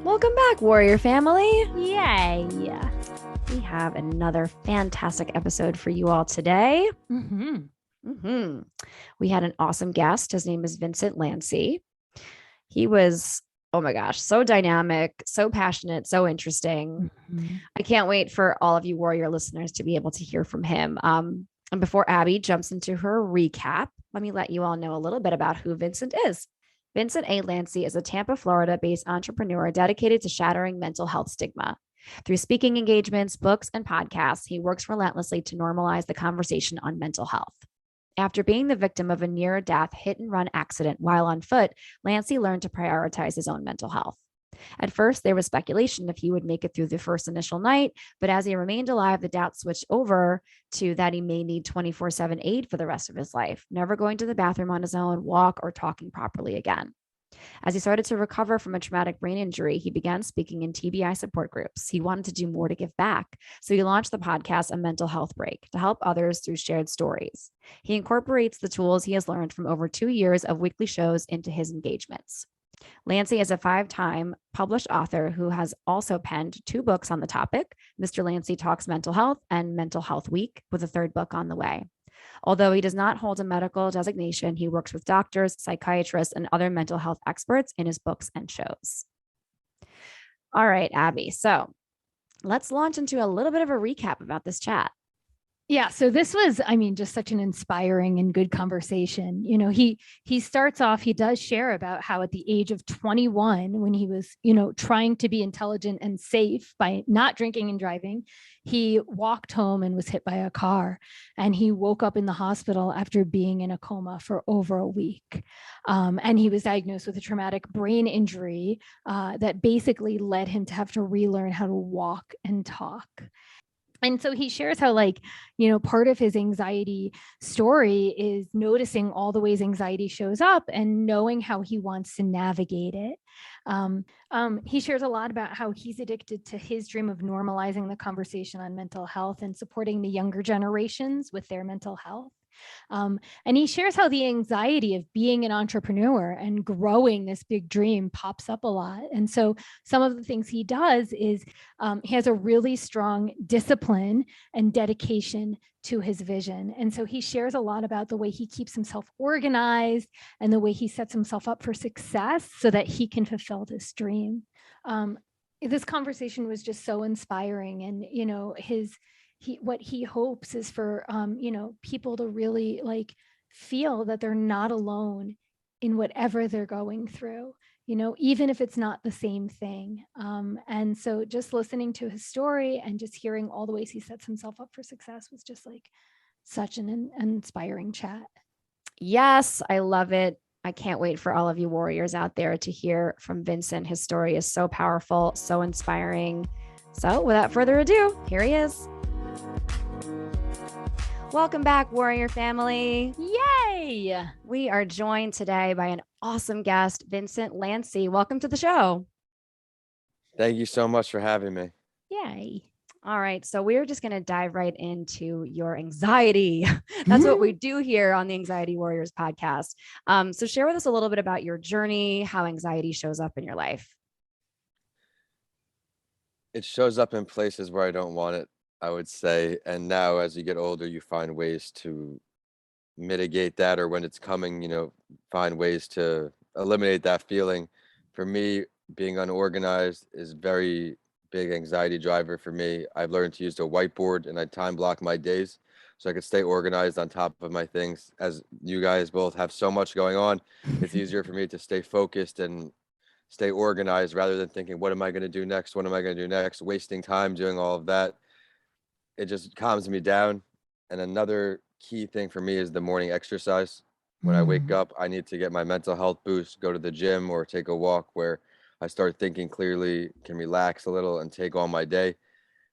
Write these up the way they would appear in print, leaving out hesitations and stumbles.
Welcome back, Warrior Family. Yay. We have another fantastic episode for you all today. Mm-hmm. We had an awesome guest. His name is Vincent Lanci. He was, oh my gosh, so dynamic, so passionate, so interesting. Mm-hmm. I can't wait for all of you Warrior listeners to be able to hear from him. And before Abby jumps into her recap, let me let you all know a little bit about who Vincent is. Vincent A. Lanci is a Tampa, Florida based entrepreneur dedicated to shattering mental health stigma. Through speaking engagements, books, and podcasts, he works relentlessly to normalize the conversation on mental health. After being the victim of a near death hit and run accident while on foot, Lanci learned to prioritize his own mental health. At first, there was speculation if he would make it through the first initial night, but as he remained alive, the doubt switched over to that he may need 24/7 aid for the rest of his life, never going to the bathroom on his own, walk, or talking properly again. As he started to recover from a traumatic brain injury, he began speaking in TBI support groups. He wanted to do more to give back. So he launched the podcast, A Mental Health Break, to help others through shared stories. He incorporates the tools he has learned from over 2 years of weekly shows into his engagements. Lanci is a 5-time published author who has also penned 2 books on the topic, Mr. Lanci Talks Mental Health and Mental Health Week, with a 3rd book on the way. Although he does not hold a medical designation, he works with doctors, psychiatrists, and other mental health experts in his books and shows. All right, Abby. So let's launch into a little bit of a recap about this chat. Yeah, so this was, just such an inspiring and good conversation. He starts off, he does share about how at the age of 21, when he was, trying to be intelligent and safe by not drinking and driving, he walked home and was hit by a car. And he woke up in the hospital after being in a coma for over a week. And he was diagnosed with a traumatic brain injury that basically led him to have to relearn how to walk and talk. And so he shares how, part of his anxiety story is noticing all the ways anxiety shows up and knowing how he wants to navigate it. He shares a lot about how he's addicted to his dream of normalizing the conversation on mental health and supporting the younger generations with their mental health. And he shares how the anxiety of being an entrepreneur and growing this big dream pops up a lot. And so some of the things he does is he has a really strong discipline and dedication to his vision. And so he shares a lot about the way he keeps himself organized and the way he sets himself up for success so that he can fulfill this dream. This conversation was just so inspiring. And, what he hopes is for, people to really feel that they're not alone in whatever they're going through, even if it's not the same thing. And so just listening to his story and just hearing all the ways he sets himself up for success was just such an inspiring chat. Yes, I love it. I can't wait for all of you warriors out there to hear from Vincent. His story is so powerful, so inspiring. So without further ado, here he is. Welcome back, Warrior Family. Yay! We are joined today by an awesome guest, Vincent Lanci. Welcome to the show. Thank you so much for having me. Yay. All right. So we're just going to dive right into your anxiety. That's what we do here on the Anxiety Warriors podcast. So share with us a little bit about your journey, how anxiety shows up in your life. It shows up in places where I don't want it, I would say. And now as you get older, you find ways to mitigate that, or when it's coming, find ways to eliminate that feeling. For me, being unorganized is very big anxiety driver for me. I've learned to use a whiteboard and I time block my days so I could stay organized on top of my things. As you guys both have so much going on, it's easier for me to stay focused and stay organized rather than thinking, what am I going to do next? What am I going to do next? Wasting time doing all of that. It just calms me down. And another key thing for me is the morning exercise. When I wake up, I need to get my mental health boost, go to the gym or take a walk where I start thinking clearly, can relax a little and take on my day.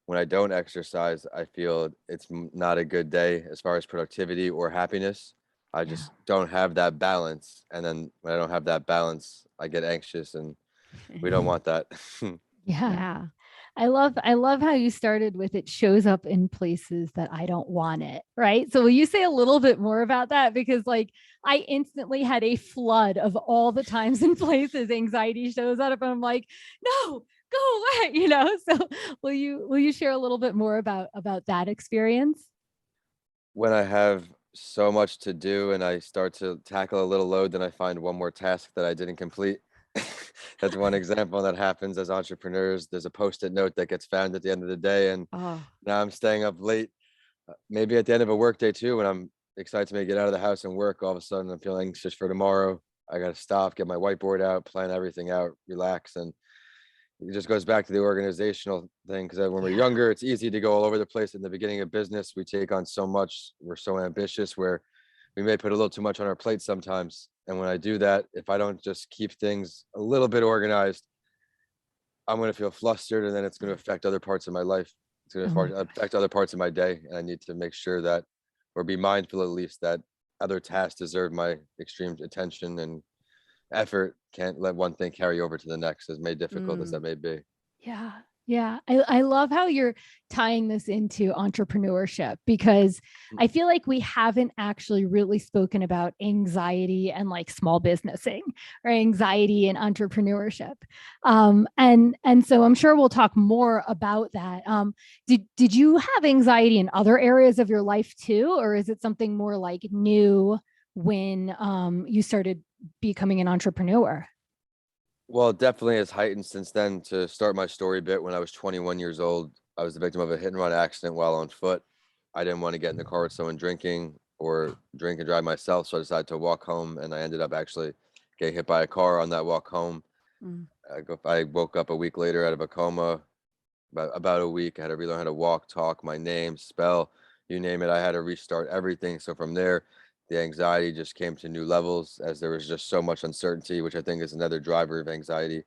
When I don't exercise, I feel it's not a good day as far as productivity or happiness. I just don't have that balance. And then when I don't have that balance, I get anxious and we don't want that. Yeah. I love how you started with it shows up in places that I don't want it. Right. So will you say a little bit more about that? Because like I instantly had a flood of all the times and places anxiety shows up and I'm like, no, go away, you know? So will you share a little bit more about that experience? When I have so much to do and I start to tackle a little load, then I find one more task that I didn't complete. That's one example that happens as entrepreneurs. There's a post-it note that gets found at the end of the day, and Oh, now I'm staying up late. Maybe at the end of a work day too, when I'm excited to maybe get out of the house and work, all of a sudden I'm feeling anxious for tomorrow. I got to stop, get my whiteboard out, plan everything out, relax, and it just goes back to the organizational thing because when we're yeah. younger, it's easy to go all over the place. In the beginning of business, we take on so much. We're so ambitious where we may put a little too much on our plate sometimes. And when I do that, if I don't just keep things a little bit organized, I'm going to feel flustered and then it's going to affect other parts of my life. It's going Oh my to gosh. affect other parts of my day. And I need to make sure that, or be mindful at least, that other tasks deserve my extreme attention and effort. Can't let one thing carry over to the next, as made difficult as that Mm. may be. Yeah. Yeah. I love how you're tying this into entrepreneurship because I feel like we haven't actually really spoken about anxiety and like small businessing or anxiety and entrepreneurship. And so I'm sure we'll talk more about that. Did you have anxiety in other areas of your life too? Or is it something more like new when you started becoming an entrepreneur? Well, it definitely has heightened since then. To start my story bit, when I was 21 years old, I was the victim of a hit and run accident while on foot. I didn't want to get in the car with someone drinking or drink and drive myself, so I decided to walk home, and I ended up actually getting hit by a car on that walk home. Mm. I woke up a week later out of a coma. About a week, I had to relearn how to walk, talk, my name, spell, you name it. I had to restart everything. So from there, the anxiety just came to new levels as there was just so much uncertainty, which I think is another driver of anxiety.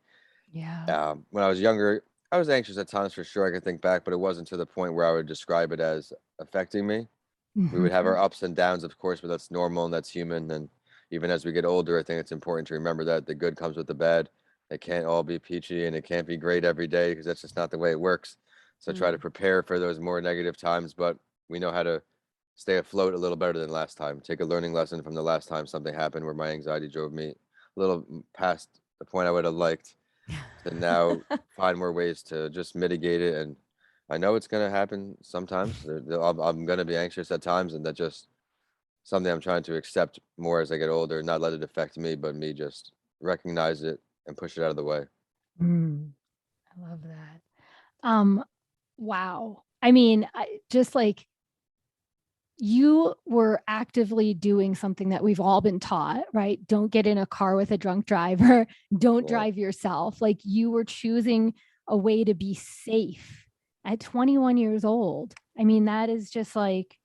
Yeah. When I was younger, I was anxious at times for sure. I can think back, but it wasn't to the point where I would describe it as affecting me. We would have Mhm. our ups and downs, of course, but that's normal and that's human. And even as we get older, I think it's important to remember that the good comes with the bad. It can't all be peachy and it can't be great every day because that's just not the way it works. So try to Mm. prepare for those more negative times, but we know how to stay afloat a little better than last time. Take a learning lesson from the last time something happened where my anxiety drove me a little past the point I would have liked, to now find more ways to just mitigate it. And I know it's going to happen sometimes. I'm going to be anxious at times, and that just something I'm trying to accept more as I get older, not let it affect me, but me just recognize it and push it out of the way. Mm, I love that. Um, wow. I mean, just like you were actively doing something that we've all been taught, right? Don't get in a car with a drunk driver. Don't Yeah. drive yourself. Like you were choosing a way to be safe at 21 years old. I mean, that is just like,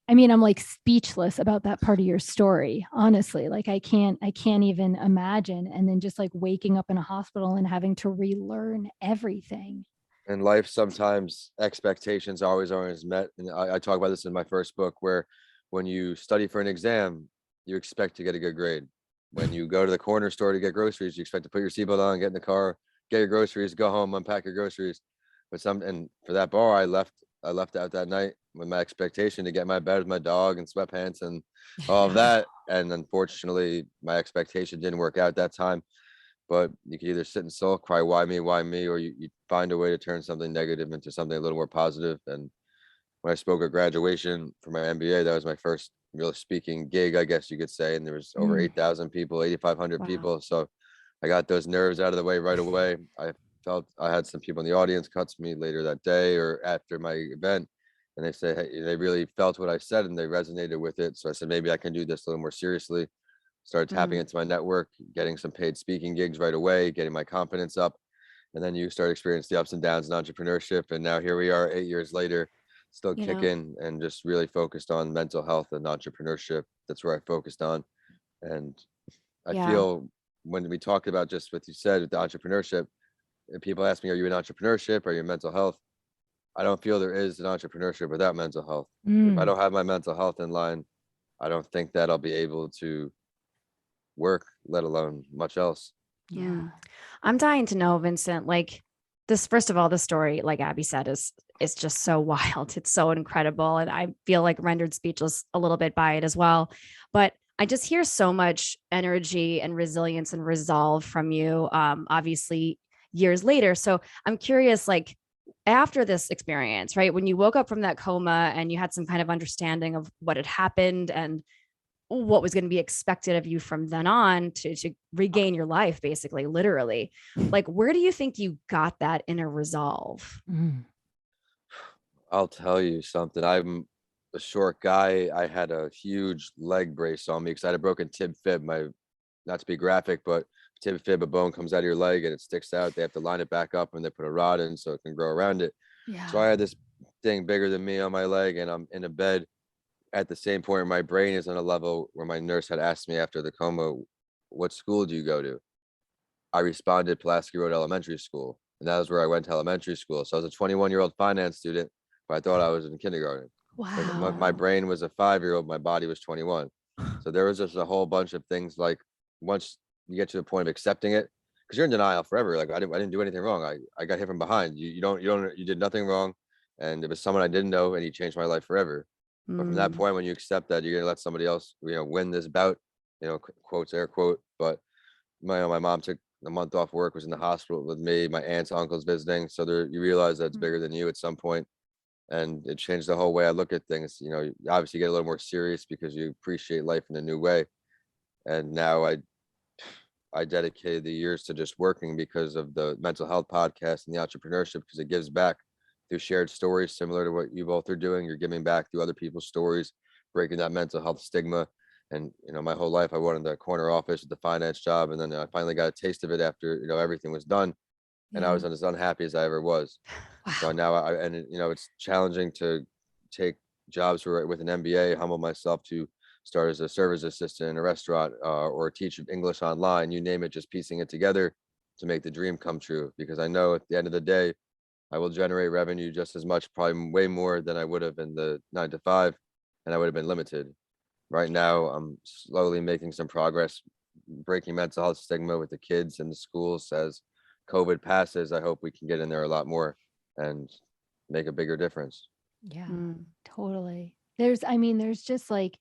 I mean, I'm like speechless about that part of your story, honestly. Like I can't even imagine. And then just like waking up in a hospital and having to relearn everything. In life, sometimes expectations always met. And I talk about this in my first book, where when you study for an exam, you expect to get a good grade. When you go to the corner store to get groceries, you expect to put your seatbelt on, get in the car, get your groceries, go home, unpack your groceries. But and for that bar, I left out that night with my expectation to get my bed with my dog and sweatpants and all of that. And unfortunately, my expectation didn't work out that time. But you can either sit and sulk, cry, why me, or you find a way to turn something negative into something a little more positive. And when I spoke at graduation for my MBA, that was my first real speaking gig, I guess you could say. And there was over Mm, 8,000 people, 8,500 Wow. people. So I got those nerves out of the way right away. I felt I had some people in the audience cut to me later that day or after my event. And they say, hey, they really felt what I said and they resonated with it. So I said, maybe I can do this a little more seriously. Started tapping Mm. into my network, getting some paid speaking gigs right away, getting my confidence up. And then you start experiencing the ups and downs in entrepreneurship. And now here we are 8 years later, still You know, kicking and just really focused on mental health and entrepreneurship. That's where I focused on. And I yeah. feel when we talk about just what you said with the entrepreneurship, and people ask me, are you in entrepreneurship? Are you in mental health? I don't feel there is an entrepreneurship without mental health. If I mm, don't have my mental health in line, I don't think that I'll be able to work, let alone much else. yeah. Mm. I'm dying to know, Vincent, like this, first of all, the story, like Abby said, is just so wild. It's so incredible. And I feel like rendered speechless a little bit by it as well. But I just hear so much energy and resilience and resolve from you, obviously, years later. So I'm curious, like, after this experience, right, when you woke up from that coma and you had some kind of understanding of what had happened and what was going to be expected of you from then on to regain your life, basically, literally, like, where do you think you got that inner resolve? I'll tell you something. I'm a short guy. I had a huge leg brace on me because I had a broken tib fib. My, not to be graphic, but tib fib, a bone comes out of your leg and it sticks out. They have to line it back up and they put a rod in so it can grow around it. So I had this thing bigger than me on my leg, and I'm in a bed at the same point where my brain is on a level where my nurse had asked me after the coma, "What school do you go to?" I responded, Pulaski Road Elementary School. And that was where I went to elementary school. So I was a 21-year-old finance student, but I thought I was in kindergarten. But my Wow. brain was a 5-year-old, my body was 21. So there was just a whole bunch of things, like, once you get to the point of accepting it, because you're in denial forever. Like, I didn't do anything wrong. I got hit from behind. You did nothing wrong. And it was someone I didn't know, and he changed my life forever. But from that Mm, point, when you accept that, you're gonna let somebody else, win this bout, quotes, air quote. But my mom took a month off work, was in the hospital with me, my aunts, uncles visiting. So there, you realize that it's bigger than you at some point, and it changed the whole way I look at things. You obviously get a little more serious because you appreciate life in a new way. And now I dedicated the years to just working because of the mental health podcast and the entrepreneurship, because it gives back through shared stories similar to what you both are doing. You're giving back through other people's stories, breaking that mental health stigma. And my whole life I wanted the corner office with the finance job, and then I finally got a taste of it after everything was done, and I yeah. was as unhappy as I ever was. So Wow. now it's challenging to take jobs with an MBA, humble myself to start as a service assistant in a restaurant, or teach English online, you name it, just piecing it together to make the dream come true. Because I know at the end of the day, I will generate revenue just as much, probably way more than I would have in the 9 to 5, and I would have been limited. Right now, I'm slowly making some progress, breaking mental health stigma with the kids in the schools. As COVID passes, I hope we can get in there a lot more and make a bigger difference. Yeah, Mm, totally. There's just like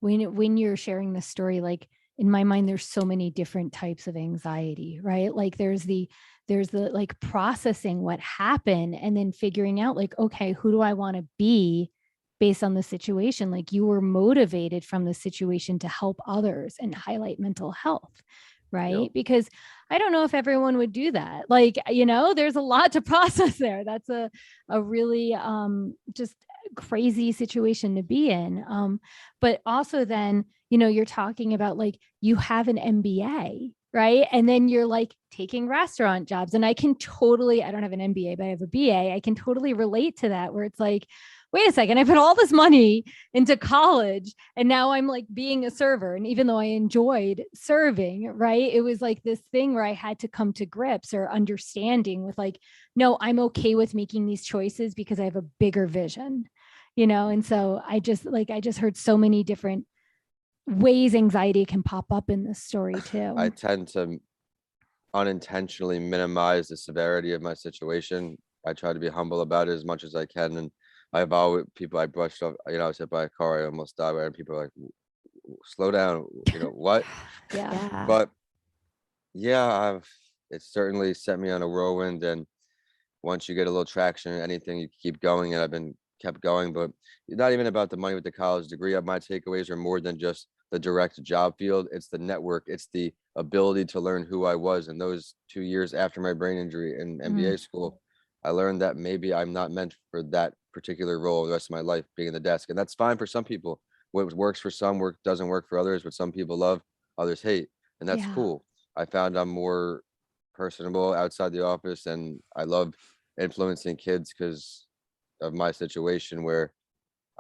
when you're sharing the story, like in my mind, there's so many different types of anxiety, right? Like there's the like processing what happened and then figuring out like, okay, who do I want to be based on the situation? Like you were motivated from the situation to help others and highlight mental health, Yep. right? Because I don't know if everyone would do that. Like, there's a lot to process there. That's a really just crazy situation to be in. But also then, you're talking about like you have an MBA, right? And then you're like taking restaurant jobs. And I don't have an MBA, but I have a BA. I can totally relate to that, where it's like, wait a second, I put all this money into college and now I'm like being a server. And even though I enjoyed serving, right, it was like this thing where I had to come to grips or understanding with like, no, I'm okay with making these choices because I have a bigger vision, And so I just heard so many different ways anxiety can pop up in this story I too. tend to unintentionally minimize the severity of my situation. I try to be humble about it as much as I can. And I've always, people I brushed off, I was hit by a car, I almost died, and people are like, slow down, what? Yeah. yeah. But yeah, it's certainly set me on a whirlwind. And once you get a little traction in anything, you keep going. And I've been kept going. But it's not even about the money with the college degree. My takeaways are more than just the direct job field. It's the network. It's the ability to learn who I was. And those 2 years after my brain injury in Mm, MBA school, I learned that maybe I'm not meant for that particular role the rest of my life, being in the desk. And that's fine for some people. What works for some work doesn't work for others. What some people love, others hate. And that's yeah. cool. I found I'm more personable outside the office, and I love influencing kids because of my situation where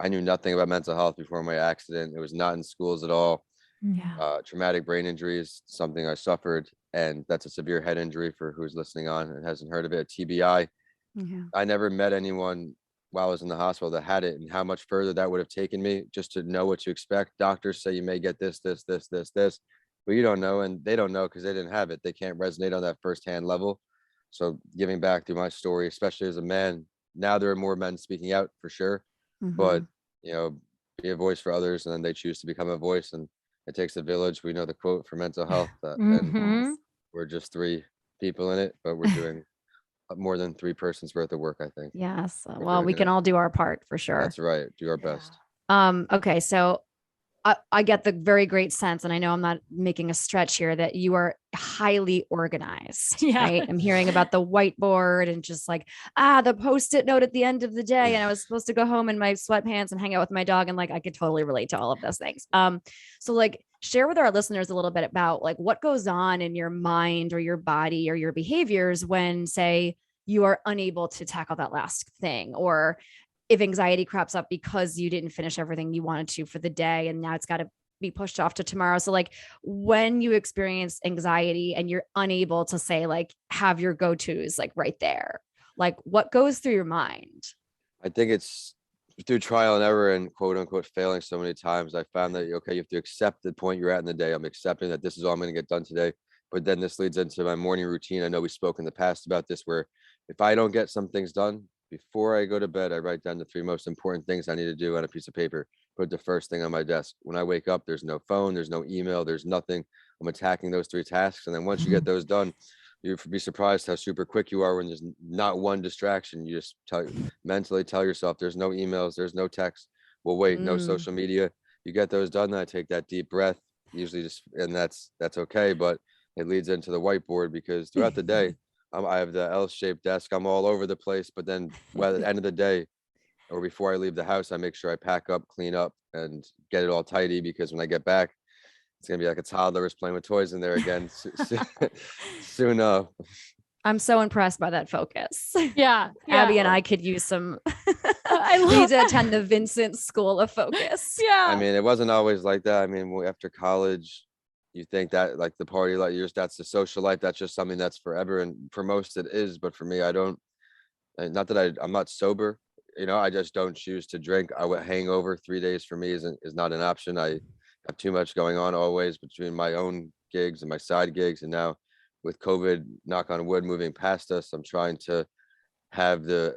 I knew nothing about mental health before my accident. It was not in schools at all. Mm, Yeah. Traumatic brain injury is something I suffered, and that's a severe head injury for who's listening on and hasn't heard of it, TBI. Yeah. I never met anyone while I was in the hospital that had it, and how much further that would have taken me just to know what to expect. Doctors say you may get this, but you don't know, and they don't know because they didn't have it. They can't resonate on that firsthand level. So giving back through my story, especially as a man, now there are more men speaking out for sure, but you know, be a voice for others, and then they choose to become a voice, and it takes a village. We know the quote for mental health, and Mhm. we're just three people in it, but we're doing more than three persons worth of work, I think. Yes. We're Well, doing we can enough. all do our part for sure. That's right. Do our Yeah. best. Okay. So I get the very great sense, and I know I'm not making a stretch here, that you are highly organized, Yeah. right? I'm hearing about the whiteboard and just like, the post-it note at the end of the day. And I was supposed to go home in my sweatpants and hang out with my dog. And like, I could totally relate to all of those things. So like share with our listeners a little bit about like what goes on in your mind or your body or your behaviors when, say, you are unable to tackle that last thing, or if anxiety crops up because you didn't finish everything you wanted to for the day and now it's got to be pushed off to tomorrow. So like when you experience anxiety and you're unable to say like have your go-tos like right there, like what goes through your mind? I think it's through trial and error and quote unquote failing so many times. I found that, okay, you have to accept the point you're at in the day. I'm accepting that this is all I'm going to get done today. But then this leads into my morning routine. I know we spoke in the past about this, where if I don't get some things done before I go to bed, I write down the three most important things I need to do on a piece of paper, put the first thing on my desk. When I wake up, there's no phone, there's no email, there's nothing. I'm attacking those three tasks. And then once you get those done, you'd be surprised how super quick you are when there's not one distraction. You just mentally tell yourself there's no emails, there's no text. Well, wait, no social media. You get those done, then I take that deep breath, usually just, and that's okay. But it leads into the whiteboard because throughout the day, I have the L-shaped desk. I'm all over the place, but then at the end of the day, or before I leave the house, I make sure I pack up, clean up, and get it all tidy, because when I get back, it's gonna be like a toddler is playing with toys in there again soon. I'm so impressed by that focus. Yeah. Abby and I could use some. I We need love to that. attend the Vincent School of Focus. Yeah. I mean, it wasn't always like that. I mean, after college, you think that like the party like yours, that's the social life. That's just something that's forever, and for most it is. But for me, I don't. Not that I'm not sober. You know, I just don't choose to drink. I would hangover 3 days for me is not an option. I have too much going on always between my own gigs and my side gigs, and now with COVID, knock on wood, moving past us, I'm trying to have the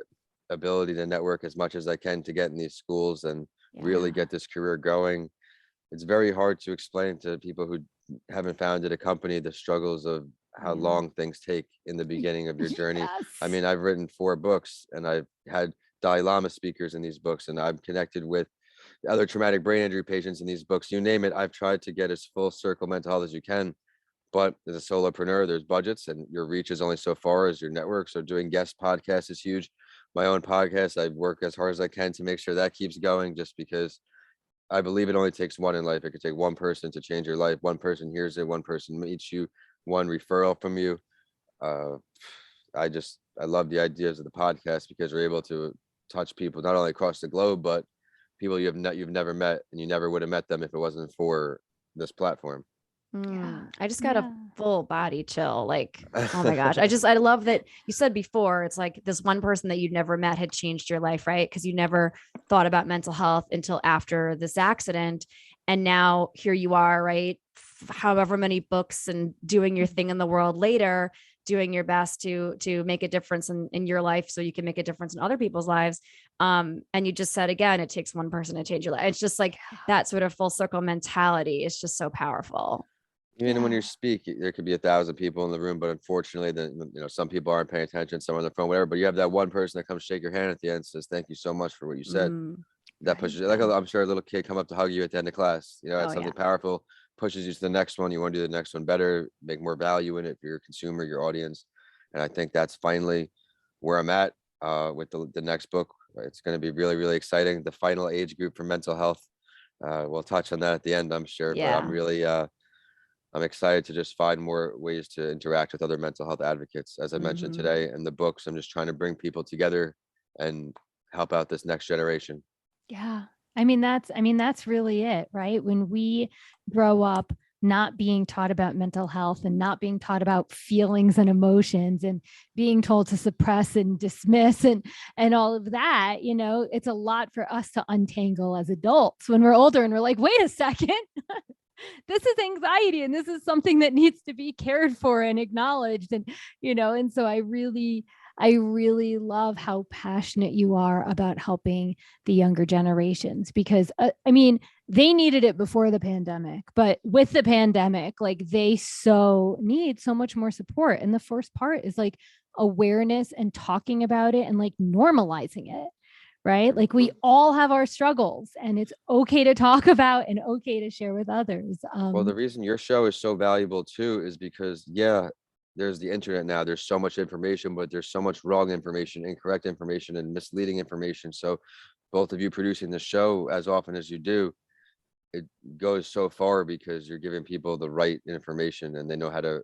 ability to network as much as I can to get in these schools and really get this career going. It's very hard to explain to people who haven't founded a company the struggles of how long things take in the beginning of your journey. Yes. I mean, I've written 4 books, and I've had Dalai Lama speakers in these books, and I'm connected with other traumatic brain injury patients in these books. You name it, I've tried to get as full circle mental health as you can. But as a solopreneur, there's budgets, and your reach is only so far as your network. So doing guest podcasts is huge. My own podcast, I work as hard as I can to make sure that keeps going, just because I believe it only takes one in life. It could take one person to change your life. One person hears it, one person meets you, one referral from you. Uh, I love the ideas of the podcast because we're able to touch people not only across the globe, but people you've never met, and you never would have met them if it wasn't for this platform. I just got a full body chill. Like, oh my gosh. I love that you said before, it's like this one person that you'd never met had changed your life, right? Because you never thought about mental health until after this accident. And now here you are, right? However many books and doing your thing in the world later, doing your best to make a difference in your life so you can make a difference in other people's lives. And you just said again, it takes one person to change your life. It's just like that sort of full circle mentality is just so powerful. Even when you speak, there could be 1,000 people in the room, but unfortunately, then some people aren't paying attention, some on their phone, whatever. But you have that one person that comes shake your hand at the end and says, "Thank you so much for what you said." That pushes you. Like I'm sure a little kid come up to hug you at the end of class. It's something powerful, pushes you to the next one. You want to do the next one better, make more value in it for your consumer, your audience. And I think that's finally where I'm at with the next book. It's going to be really, really exciting. The final age group for mental health. We'll touch on that at the end, I'm sure. But I'm really I'm excited to just find more ways to interact with other mental health advocates. As I mentioned today in the books, I'm just trying to bring people together and help out this next generation. Yeah. I mean, that's really it, right? When we grow up not being taught about mental health and not being taught about feelings and emotions and being told to suppress and dismiss and all of that, it's a lot for us to untangle as adults when we're older and we're like, wait a second. this is anxiety and this is something that needs to be cared for and acknowledged. And, and so I really love how passionate you are about helping the younger generations, because they needed it before the pandemic, but with the pandemic, like they need so much more support. And the first part is like awareness and talking about it and like normalizing it. Right? Like we all have our struggles and it's okay to talk about and okay to share with others. Well, the reason your show is so valuable too is because, yeah, there's the internet now. There's so much information, but there's so much wrong information, incorrect information, and misleading information. So both of you producing the show as often as you do, it goes so far because you're giving people the right information and they know how to,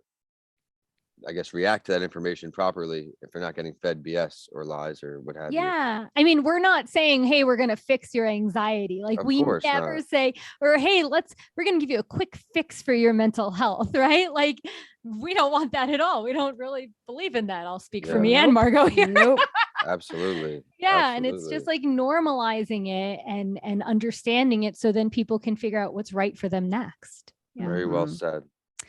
I guess, react to that information properly if they're not getting fed BS or lies or what have you. Yeah. I mean, we're not saying, hey, we're going to fix your anxiety. Like Of we course never not. say, or hey, we're going to give you a quick fix for your mental health, right? Like we don't want that at all. We don't really believe in that. I'll speak for me and Margot here. Nope. Absolutely. Yeah. And it's just like normalizing it and understanding it so then people can figure out what's right for them next. Yeah. Very well said.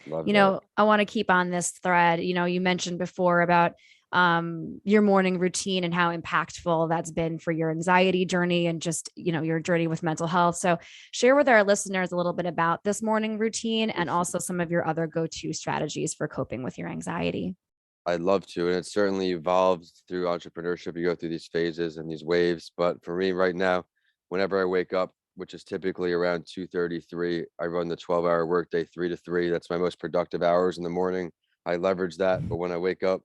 Love You that. know, I want to keep on this thread. You mentioned before about your morning routine and how impactful that's been for your anxiety journey and just, your journey with mental health. So share with our listeners a little bit about this morning routine and also some of your other go-to strategies for coping with your anxiety. I'd love to. And it's certainly evolved through entrepreneurship. You go through these phases and these waves. But for me right now, whenever I wake up, which is typically around 2:33, I run the 12-hour workday 3 to 3. That's my most productive hours in the morning. I leverage that. But when I wake up,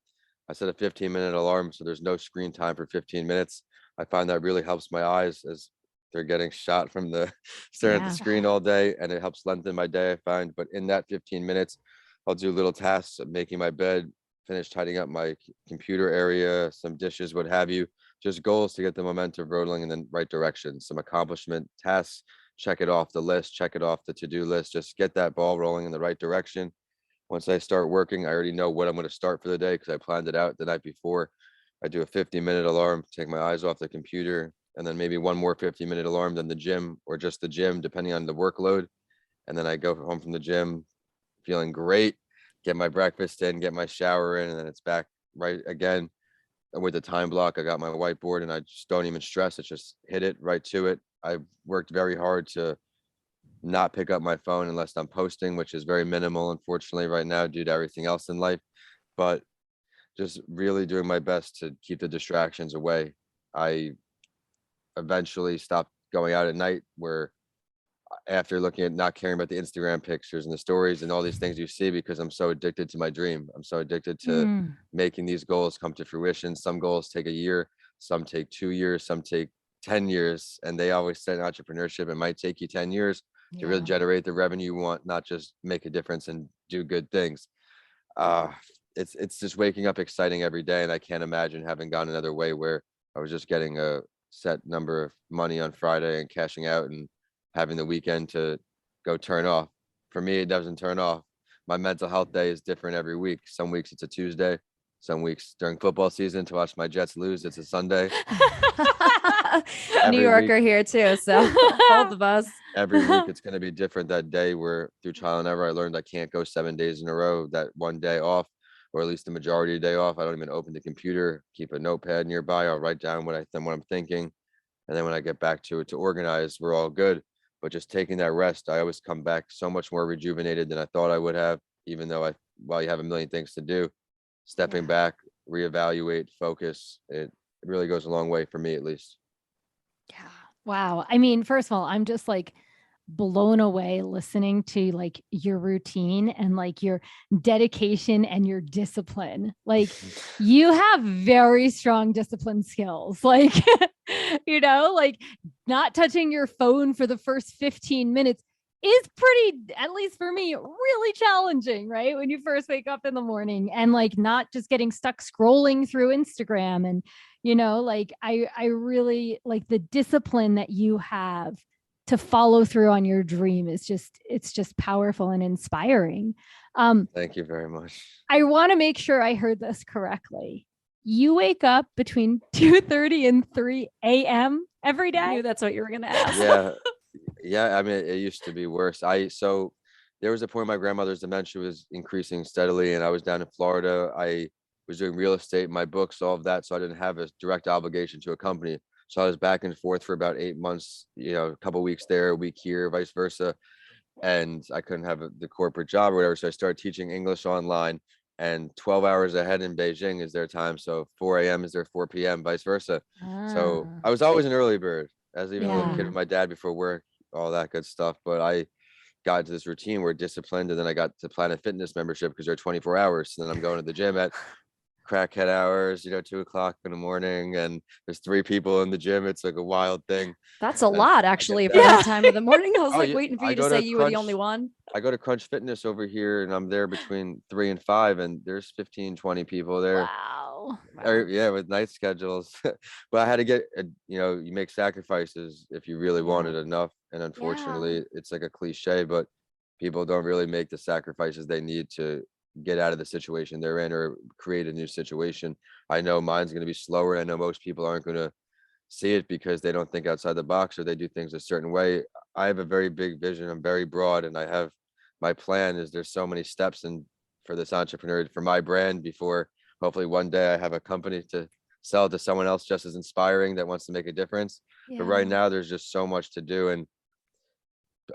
I set a 15-minute alarm so there's no screen time for 15 minutes. I find that really helps my eyes as they're getting shot from the staring at the screen all day, and it helps lengthen my day, I find. But in that 15 minutes, I'll do little tasks of making my bed, finish tidying up my computer area, some dishes, what have you. Just goals to get the momentum rolling in the right direction. Some accomplishment tasks, check it off the list, check it off the to-do list, just get that ball rolling in the right direction. Once I start working, I already know what I'm going to start for the day because I planned it out the night before. I do a 50-minute alarm, take my eyes off the computer, and then maybe one more 50-minute alarm, then the gym or just the gym, depending on the workload. And then I go home from the gym feeling great, get my breakfast in, get my shower in, and then it's back right again. And with the time block, I got my whiteboard and I just don't even stress. It's just hit it right to it. I've worked very hard to not pick up my phone unless I'm posting, which is very minimal, unfortunately, right now due to everything else in life. But just really doing my best to keep the distractions away. I eventually stopped going out at night where after looking at not caring about the Instagram pictures and the stories and all these things you see, because I'm so addicted to my dream. I'm so addicted to making these goals come to fruition. Some goals take a year, some take 2 years, some take 10 years. And they always say in entrepreneurship, it might take you 10 years to really generate the revenue you want, not just make a difference and do good things. It's just waking up exciting every day. And I can't imagine having gone another way where I was just getting a set number of money on Friday and cashing out and having the weekend to go turn off. For me, it doesn't turn off. My mental health day is different every week. Some weeks it's a Tuesday. Some weeks during football season to watch my Jets lose, it's a Sunday. New Yorker here too, so both of us. Every week it's going to be different. That day where through trial and error, I learned I can't go 7 days in a row. That one day off, or at least the majority of the day off, I don't even open the computer, keep a notepad nearby. I'll write down what I'm thinking. And then when I get back to it to organize, we're all good. But just taking that rest, I always come back so much more rejuvenated than I thought I would have, even though while you have a million things to do, stepping back, reevaluate, focus, it really goes a long way for me, at least. Yeah. Wow. I mean, first of all, I'm just like blown away listening to like your routine and like your dedication and your discipline. Like you have very strong discipline skills. Like, like not touching your phone for the first 15 minutes is pretty, at least for me, really challenging, right? When you first wake up in the morning and like not just getting stuck scrolling through Instagram. And, like I really like the discipline that you have to follow through on your dream it's just powerful and inspiring. Thank you very much. I want to make sure I heard this correctly. You wake up between 2:30 and 3 a.m. every day? I knew that's what you were going to ask. Yeah. I mean, it used to be worse. So there was a point my grandmother's dementia was increasing steadily, and I was down in Florida. I was doing real estate, my books, all of that. So I didn't have a direct obligation to a company. So I was back and forth for about 8 months, a couple weeks there, a week here, vice versa. And I couldn't have the corporate job or whatever. So I started teaching English online, and 12 hours ahead in Beijing is their time. So 4 a.m. is their 4 p.m., vice versa. So Ah, I was always an early bird, as even a little kid yeah. with my dad before work, all that good stuff. But I got into this routine where disciplined, and then I got to Planet Fitness membership because they're 24 hours. And then I'm going to the gym at crackhead hours, 2 o'clock in the morning, and there's 3 people in the gym. It's like a wild thing. That's a And lot, I get actually, for that. that Yeah. time of the morning. I was Oh like yeah, waiting for I you to go say to you were the Crunch. only one. I go to Crunch Fitness over here, and I'm there between 3 and 5, and there's 15, 20 people there. Wow. Wow. Yeah, with night schedules. But I had to get, you make sacrifices if you really Yeah. want it enough. And Yeah. unfortunately, it's like a cliche, but people don't really make the sacrifices they need to get out of the situation they're in or create a new situation. I know mine's going to be slower. I know most people aren't going to see it because they don't think outside the box or they do things a certain way. I have a very big vision. I'm very broad, and I have my plan is there's so many steps in for this entrepreneur for my brand before hopefully one day I have a company to sell to someone else just as inspiring that wants to make a difference. But right Yeah. now there's just so much to do, and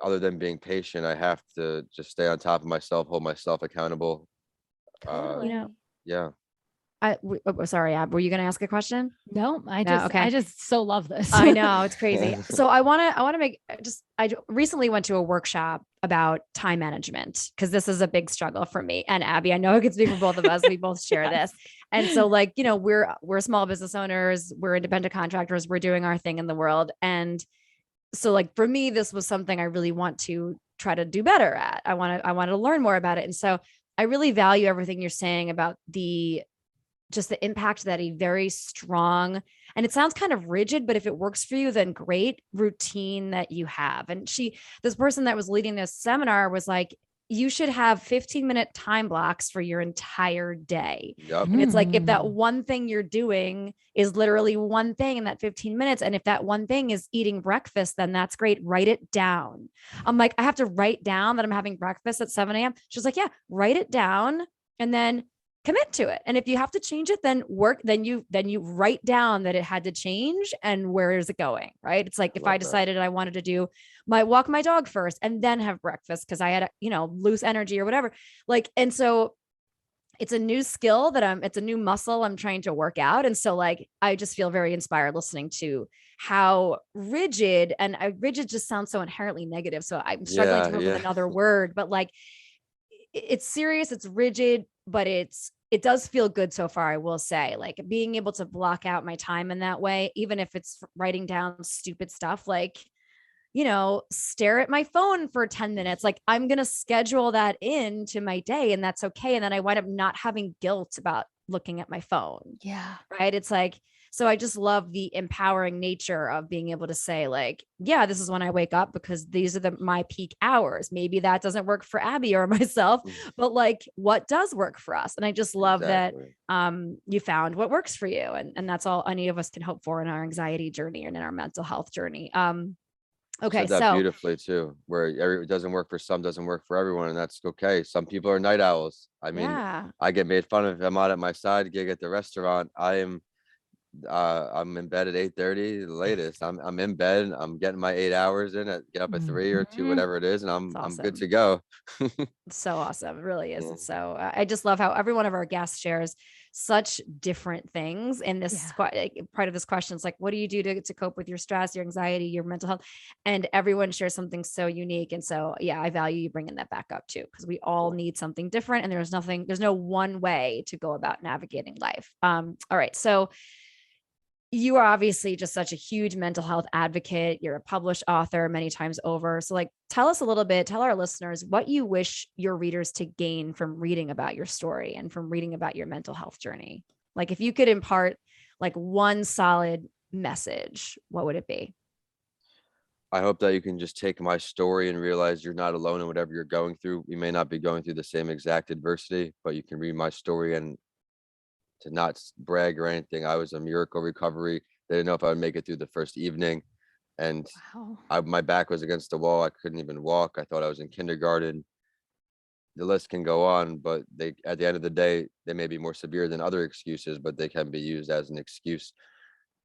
other than being patient, I have to just stay on top of myself, hold myself accountable. Uh You know, Totally. yeah. sorry, Ab, were you going to ask a question? No, No, I okay. just so love this. I know it's crazy. So I want to make just I recently went to a workshop about time management because this is a big struggle for me and Abby. I know I could speak for both of us. We both share Yes. this. And so we're small business owners, we're independent contractors, we're doing our thing in the world. And so like for me, this was something I really want to try to do better at. I wanted to learn more about it. And so I really value everything you're saying about the just the impact that a very strong, and it sounds kind of rigid, but if it works for you, then great routine that you have. And this person that was leading this seminar was like, you should have 15-minute time blocks for your entire day. Yep. And it's like, if that Mm. one thing you're doing is literally one thing in that 15 minutes, and if that one thing is eating breakfast, then that's great. Write it down. I'm like, I have to write down that I'm having breakfast at 7 a.m. She's like, yeah, write it down and then commit to it. And if you have to change it, then you write down that it had to change and where is it going, right? It's like I if I love that. decided I wanted to do walk my dog first and then have breakfast because I had loose energy or whatever. Like, and so it's a new skill it's a new muscle I'm trying to work out. And so like I just feel very inspired listening to how rigid, and rigid just sounds so inherently negative. So I'm struggling to Yeah, come up with yeah. another word, but like it's serious, it's rigid, but it does feel good so far. I will say, like being able to block out my time in that way, even if it's writing down stupid stuff, like, stare at my phone for 10 minutes. Like I'm going to schedule that into my day and that's okay. And then I wind up not having guilt about looking at my phone. Yeah. Right. It's like, so I just love the empowering nature of being able to say like, yeah, this is when I wake up because these are my peak hours. Maybe that doesn't work for Abby or myself, but like what does work for us? And I just love that Exactly. you found what works for you. And that's all any of us can hope for in our anxiety journey and in our mental health journey. You Okay. said that So beautifully too, where it doesn't work for some, doesn't work for everyone, and that's okay. Some people are night owls. I mean, yeah, I get made fun of if I'm out at my side gig at the restaurant. I'm in bed at 8:30 the latest. I'm in bed. I'm getting my 8 hours in. Get up at 3 or 2, Mhm. whatever it is, and it's I'm good to awesome. go. It's so awesome. It really is. Yeah. It's so, I just love how every one of our guests shares such different things. And this Yeah. part of this question is like, what do you do to cope with your stress, your anxiety, your mental health? And everyone shares something so unique. And so, yeah, I value you bringing that back up too, because we all Cool. need something different. And there's no one way to go about navigating life. All right. So you are obviously just such a huge mental health advocate. You're a published author many times over. So, like, tell our listeners what you wish your readers to gain from reading about your story and from reading about your mental health journey. Like, if you could impart like one solid message, what would it be? I hope that you can just take my story and realize you're not alone in whatever you're going through. We may not be going through the same exact adversity, but you can read my story and to not brag or anything. I was a miracle recovery. They didn't know if I would make it through the first evening, and Wow. my back was against the wall. I couldn't even walk. I thought I was in kindergarten. the list can go on, but they, at the end of the day, they may be more severe than other excuses, but they can be used as an excuse.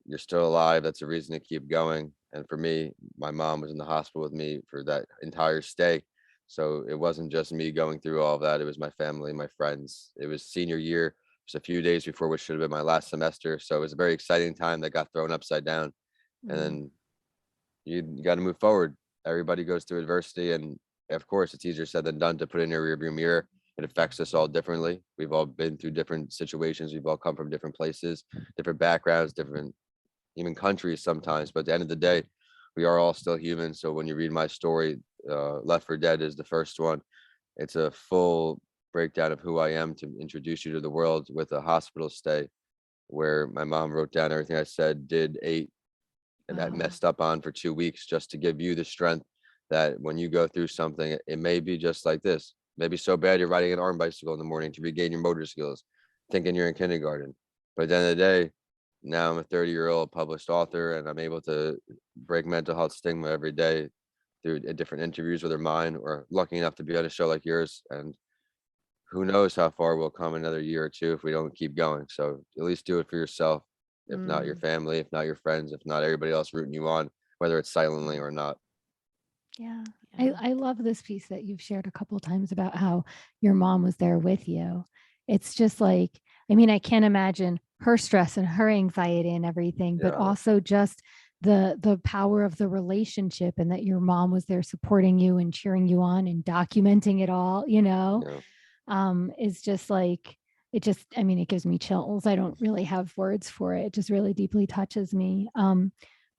You're still alive. That's a reason to keep going. And for me, my mom was in the hospital with me for that entire stay. So it wasn't just me going through all of that. It was my family, my friends. It was senior year, just a few days before which should have been my last semester. So it was a very exciting time that got thrown upside down. And then you got to move forward. Everybody goes through adversity, and of course, it's easier said than done to put in your rearview mirror. It affects us all differently. We've all been through different situations. We've all come from different places, different backgrounds, different even countries sometimes. But at the end of the day, we are all still human. So when you read my story, Left for Dead is the first one. It's a full breakdown of who I am to introduce you to the world, with a hospital stay where my mom wrote down everything I said, did, ate, and that messed up on for 2 weeks, just to give you the strength that when you go through something, it may be just like this. Maybe so bad you're riding an arm bicycle in the morning to regain your motor skills, thinking you're in kindergarten. But at the end of the day, now I'm a 30-year-old published author, and I'm able to break mental health stigma every day through different interviews, whether mine or lucky enough to be on a show like yours. And who knows how far we'll come another year or two if we don't keep going. So at least do it for yourself, if not your family, if not your friends, if not everybody else rooting you on, whether it's silently or not. Yeah. I love this piece that you've shared a couple of times about how your mom was there with you. It's just like, I mean, I can't imagine her stress and her anxiety and everything, but also just the power of the relationship, and that your mom was there supporting you and cheering you on and documenting it all, is just like, it just, I mean, it gives me chills. I don't really have words for it. It just really deeply touches me.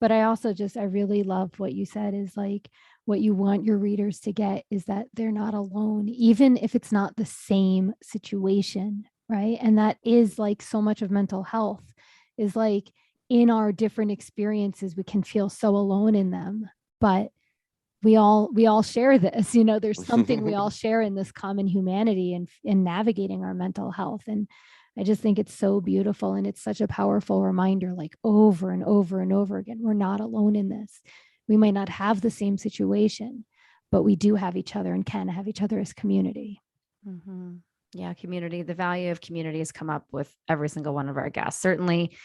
But I also I really love what you said, is like, what you want your readers to get is that they're not alone, even if it's not the same situation, right? And that is like so much of mental health, is like, in our different experiences, we can feel so alone in them, but we all share this, there's something we all share in this common humanity and in navigating our mental health. And I just think it's so beautiful, and it's such a powerful reminder, like over and over and over again, we're not alone in this. We might not have the same situation, but we do have each other and can have each other as community. Yeah, community. The value of community has come up with every single one of our guests. Certainly,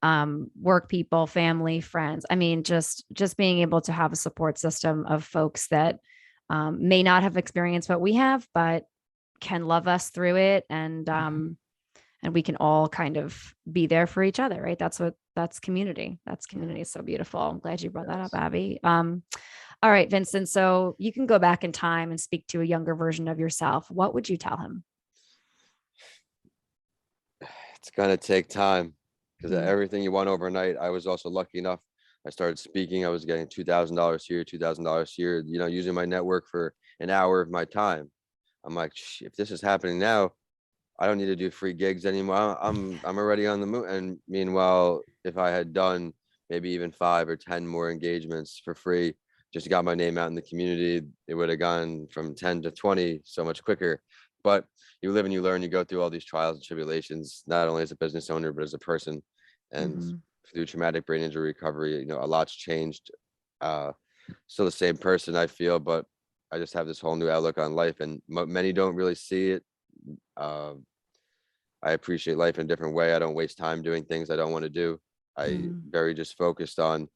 work people, family, friends. I mean, just being able to have a support system of folks that may not have experienced what we have, but can love us through it, and we can all kind of be there for each other, right? That's community. That's community. Is so beautiful. I'm glad you brought that up, Abby. All right, Vincent. So you can go back in time and speak to a younger version of yourself. What would you tell him? It's gonna take time, because everything you want overnight. I was also lucky enough. I started speaking. I was getting $2,000 here, $2,000 here. Using my network for an hour of my time. I'm like, if this is happening now, I don't need to do free gigs anymore. I'm already on the moon. And meanwhile, if I had done maybe even 5 or 10 more engagements for free, just got my name out in the community, it would have gone from 10 to 20 so much quicker. But you live and you learn. You go through all these trials and tribulations, not only as a business owner, but as a person. And through traumatic brain injury recovery, a lot's changed. Still the same person, I feel, but I just have this whole new outlook on life, and many don't really see it. I appreciate life in a different way. I don't waste time doing things I don't want to do. I very just focused on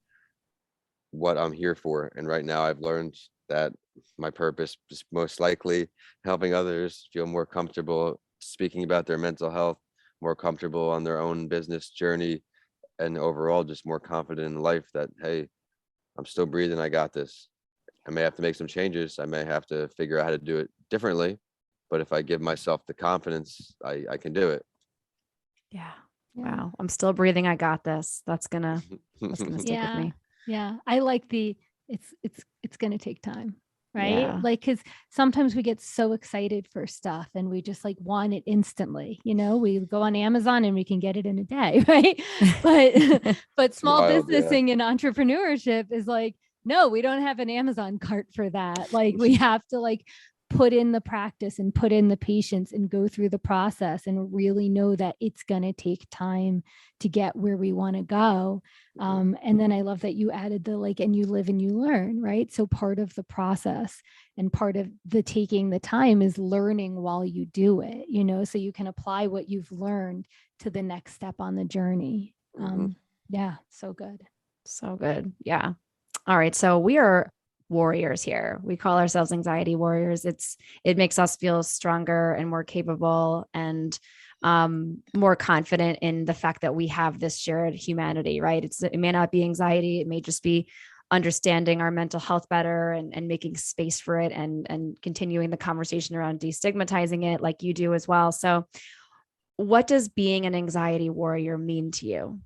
what I'm here for. And right now I've learned that my purpose is most likely helping others feel more comfortable speaking about their mental health, more comfortable on their own business journey, and overall just more confident in life that, hey, I'm still breathing. I got this. I may have to make some changes. I may have to figure out how to do it differently. But if I give myself the confidence, I can do it. Yeah. Wow. I'm still breathing. I got this. That's gonna stick with me. Yeah. I like it's gonna take time, right? Yeah. Like, because sometimes we get so excited for stuff and we just like want it instantly. We go on Amazon and we can get it in a day, right? But small businessing and entrepreneurship is like, no, we don't have an Amazon cart for that. Like, we have to like put in the practice and put in the patience and go through the process and really know that it's going to take time to get where we want to go. And then I love that you added the like, and you live and you learn, right? So part of the process and part of the taking the time is learning while you do it, you know, so you can apply what you've learned to the next step on the journey. Yeah, so good. So good. Yeah. All right. So we are warriors here. We call ourselves anxiety warriors. It makes us feel stronger and more capable and more confident in the fact that we have this shared humanity, right? It may not be anxiety. It may just be understanding our mental health better and making space for it and continuing the conversation around destigmatizing it like you do as well. So what does being an anxiety warrior mean to you?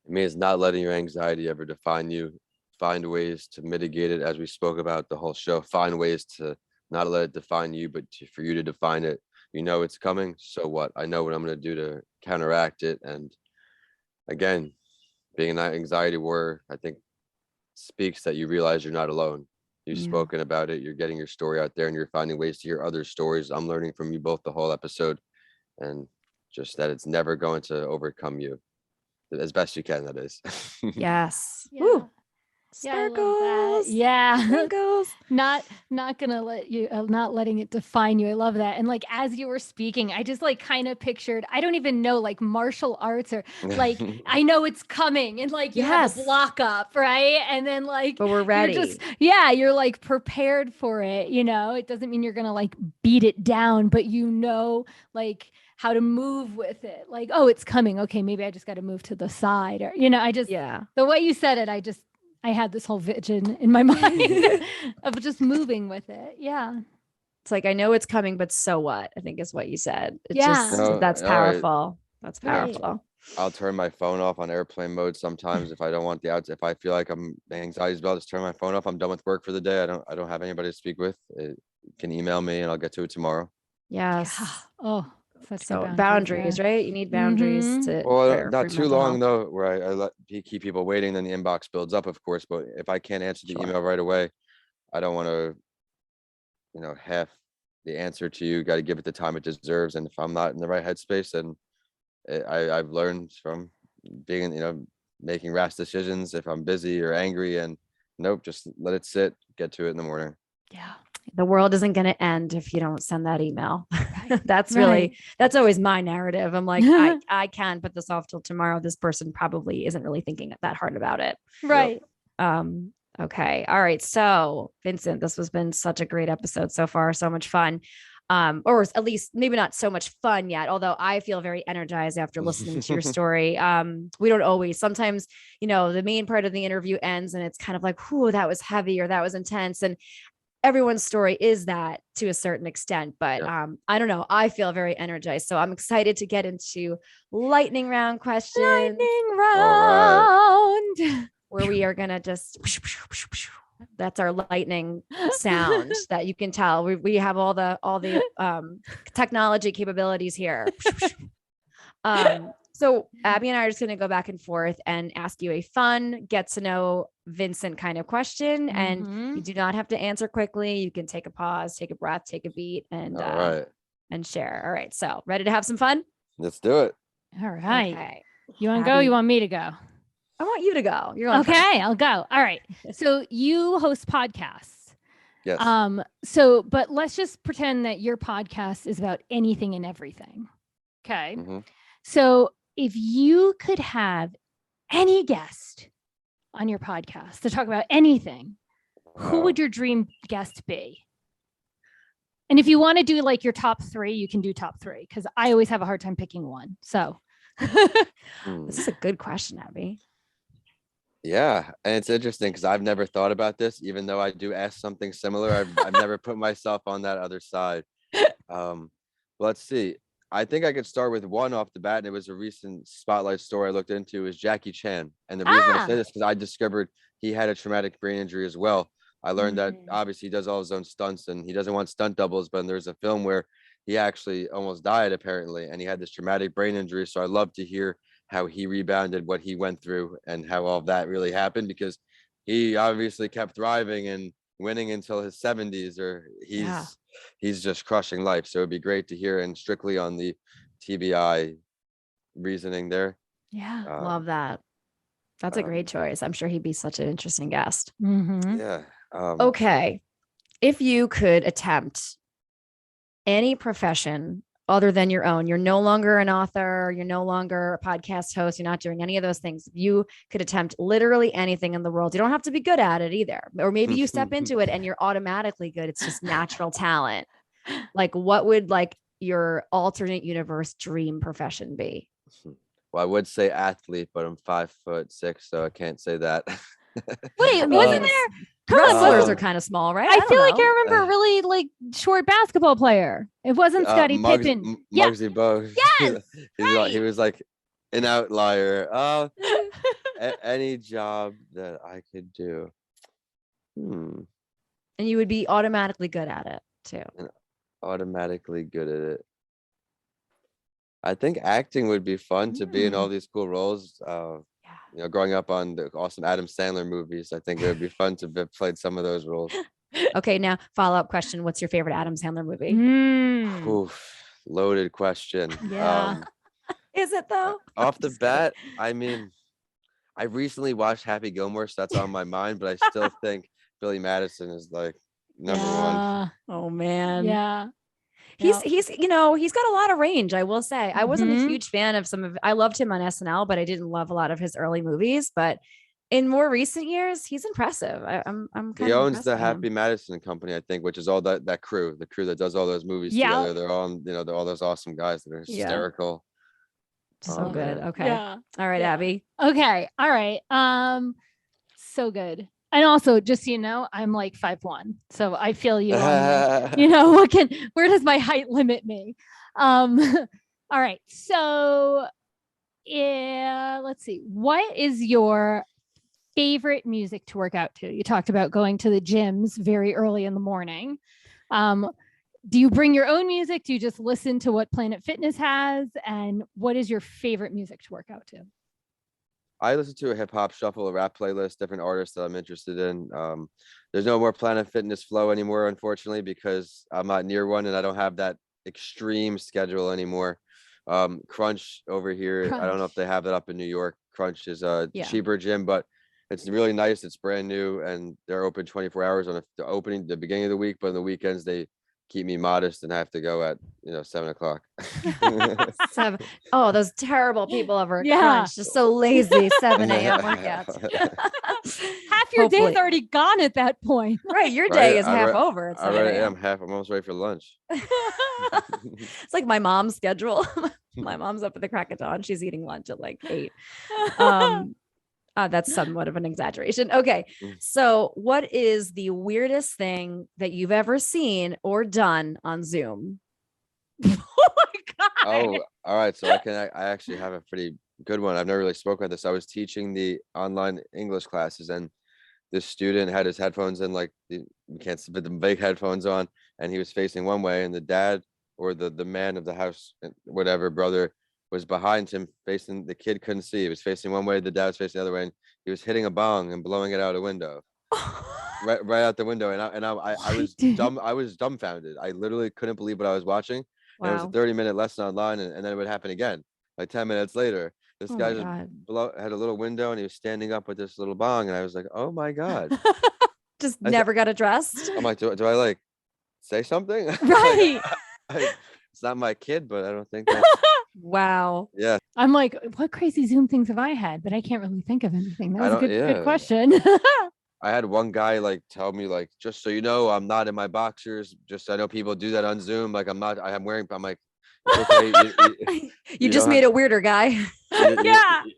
It means not letting your anxiety ever define you. Find ways to mitigate it, as we spoke about the whole show. Find ways to not let it define you, but for you to define it. You know it's coming, so what? I know what I'm going to do to counteract it. And again, being an anxiety warrior, I think, speaks that you realize you're not alone. You've spoken about it. You're getting your story out there, and you're finding ways to hear other stories. I'm learning from you both the whole episode, and just that it's never going to overcome you. As best you can, that is. Yes. Yeah. Woo. Sparkles. Yeah. Sparkles. not gonna let you not letting it define you. I love that. And like as you were speaking, I just like kind of pictured, I don't even know, like martial arts or like I know it's coming and like you have a block up, right? And then like but we're ready. You're like prepared for it, you know. It doesn't mean you're gonna like beat it down, but you know like how to move with it. Like, oh, it's coming. Okay, maybe I just got to move to the side, or you know, the way you said it, I had this whole vision in my mind of just moving with it. Yeah. It's like, I know it's coming, but so what? I think is what you said. It's that's powerful. Right. That's powerful. I'll turn my phone off on airplane mode sometimes if I don't want if I feel like anxiety's about, just turn my phone off. I'm done with work for the day. I don't have anybody to speak with. You can email me and I'll get to it tomorrow. Yes. Yeah. Oh, so boundaries, right? You need boundaries to. Well, not too long though, where I let keep people waiting. Then the inbox builds up, of course. But if I can't answer the email right away, I don't want to, half the answer to you. Got to give it the time it deserves. And if I'm not in the right headspace, then I've learned from being, making rash decisions if I'm busy or angry, and nope, just let it sit. Get to it in the morning. Yeah. The world isn't going to end if you don't send that email. That's always my narrative. I'm like, I can't put this off till tomorrow. This person probably isn't really thinking that hard about it. Right. Okay. All right. So Vincent, this has been such a great episode so far. So much fun. Or at least maybe not so much fun yet, although I feel very energized after listening to your story. We don't always, sometimes, the main part of the interview ends and it's kind of like, whoo, that was heavy or that was intense. And everyone's story is that to a certain extent, but I don't know. I feel very energized. So I'm excited to get into lightning round questions. Lightning round. Right. Where we are going to just, that's our lightning sound that you can tell. We have all the technology capabilities here. So Abby and I are just going to go back and forth and ask you a fun, get to know Vincent kind of question. And you do not have to answer quickly. You can take a pause, take a breath, take a beat, and share. All right. So ready to have some fun? Let's do it. All right. Okay. You want to go? You want me to go? I want you to go. You're on okay. First. I'll go. All right. So you host podcasts. Yes. But let's just pretend that your podcast is about anything and everything. Okay. Mm-hmm. So if you could have any guest on your podcast to talk about anything, who would your dream guest be? And if you want to do like your top 3, you can do top 3 because I always have a hard time picking one. So this is a good question, Abby. Yeah, and it's interesting because I've never thought about this, even though I do ask something similar. I've never put myself on that other side. Let's see. I think I could start with one off the bat, and it was a recent Spotlight story I looked into, is Jackie Chan. And the reason I say this is because I discovered he had a traumatic brain injury as well. I learned that obviously he does all his own stunts and he doesn't want stunt doubles, but there's a film where he actually almost died apparently, and he had this traumatic brain injury. So I'd love to hear how he rebounded, what he went through, and how all of that really happened, because he obviously kept thriving and winning until his 70s, or he's he's just crushing life. So it'd be great to hear, and strictly on the TBI reasoning there. Yeah. Love that. That's a great choice. I'm sure he'd be such an interesting guest. Mm-hmm. Yeah. Okay. If you could attempt any profession other than your own, you're no longer an author, you're no longer a podcast host, you're not doing any of those things. You could attempt literally anything in the world. You don't have to be good at it either. Or maybe you step into it and you're automatically good. It's just natural talent. Like, what would like your alternate universe dream profession be? Well, I would say athlete, but I'm 5'6", so I can't say that. Wait, I mean, wasn't there? Come on, wrestlers wasn't are kind of small, right? I don't feel like know. I remember a really like short basketball player. It wasn't Scottie Pippen. Yeah. Muggsy Bogues. Yes. He was like an outlier. Any job that I could do. And you would be automatically good at it too. Automatically good at it. I think acting would be fun to be in all these cool roles. You know, growing up on the awesome Adam Sandler movies, I think it would be fun to have played some of those roles. Okay, now follow-up question. What's your favorite Adam Sandler movie? Oof, loaded question. Yeah. Is it though? Off the bat, I mean, I recently watched Happy Gilmore, so that's on my mind, but I still think Billy Madison is like number one. Oh man. Yeah. He's you know, he's got a lot of range, I will say. I wasn't a huge fan of I loved him on SNL, but I didn't love a lot of his early movies. But in more recent years, he's impressive. I'm kind He of owns the impressed by him. Happy Madison Company, I think, which is all the crew that does all those movies Yeah. together. They're all, you know, they're all those awesome guys that are hysterical. So good. man. Okay. Yeah. All right, Yeah. Abby. Okay. All right. So good. And also, just so you know, I'm like 5'1", so I feel you on the, you know, where does my height limit me? All right. So, yeah, let's see. What is your favorite music to work out to? You talked about going to the gyms very early in the morning. Do you bring your own music? Do you just listen to what Planet Fitness has? And what is your favorite music to work out to? I listen to a hip hop shuffle, a rap playlist, different artists that I'm interested in. There's no more Planet Fitness flow anymore, unfortunately, because I'm not near one and I don't have that extreme schedule anymore. Crunch over here, I don't know if they have it up in New York. Crunch is a cheaper gym, but it's really nice. It's brand new and they're open 24 hours on the beginning of the week, but on the weekends they keep me modest and I have to go at 7 o'clock. Oh, those terrible people over at Crunch, just so lazy. 7 a.m. workouts. Half your day's already gone at that point. Right, your day is half over. It's I'm almost ready for lunch. It's like my mom's schedule. My mom's up at the crack of dawn. She's eating lunch at like 8. That's somewhat of an exaggeration. Okay. So what is the weirdest thing that you've ever seen or done on Zoom? Oh my God. Oh, all right. So I actually have a pretty good one. I've never really spoken about this. I was teaching the online English classes and this student had his headphones in, like you can't put the big headphones on, and he was facing one way and the dad or the man of the house, whatever, brother, was behind him facing, the kid couldn't see. He was facing one way, the dad was facing the other way, and he was hitting a bong and blowing it out a window. right out the window. And I was dumbfounded. I literally couldn't believe what I was watching. Wow. And it was a 30-minute lesson online, and then it would happen again. Like 10 minutes later, this guy just had a little window and he was standing up with this little bong, and I was like, oh my God. Just never got addressed. I'm like, do I like say something? Right. It's not my kid, but I don't think that. Wow. Yeah. I'm like, what crazy Zoom things have I had? But I can't really think of anything. That was a good question. I had one guy like tell me, like, just so you know, I'm not in my boxers. Just I know people do that on Zoom. Like I'm wearing. I'm like, okay, you just made it weirder, guy.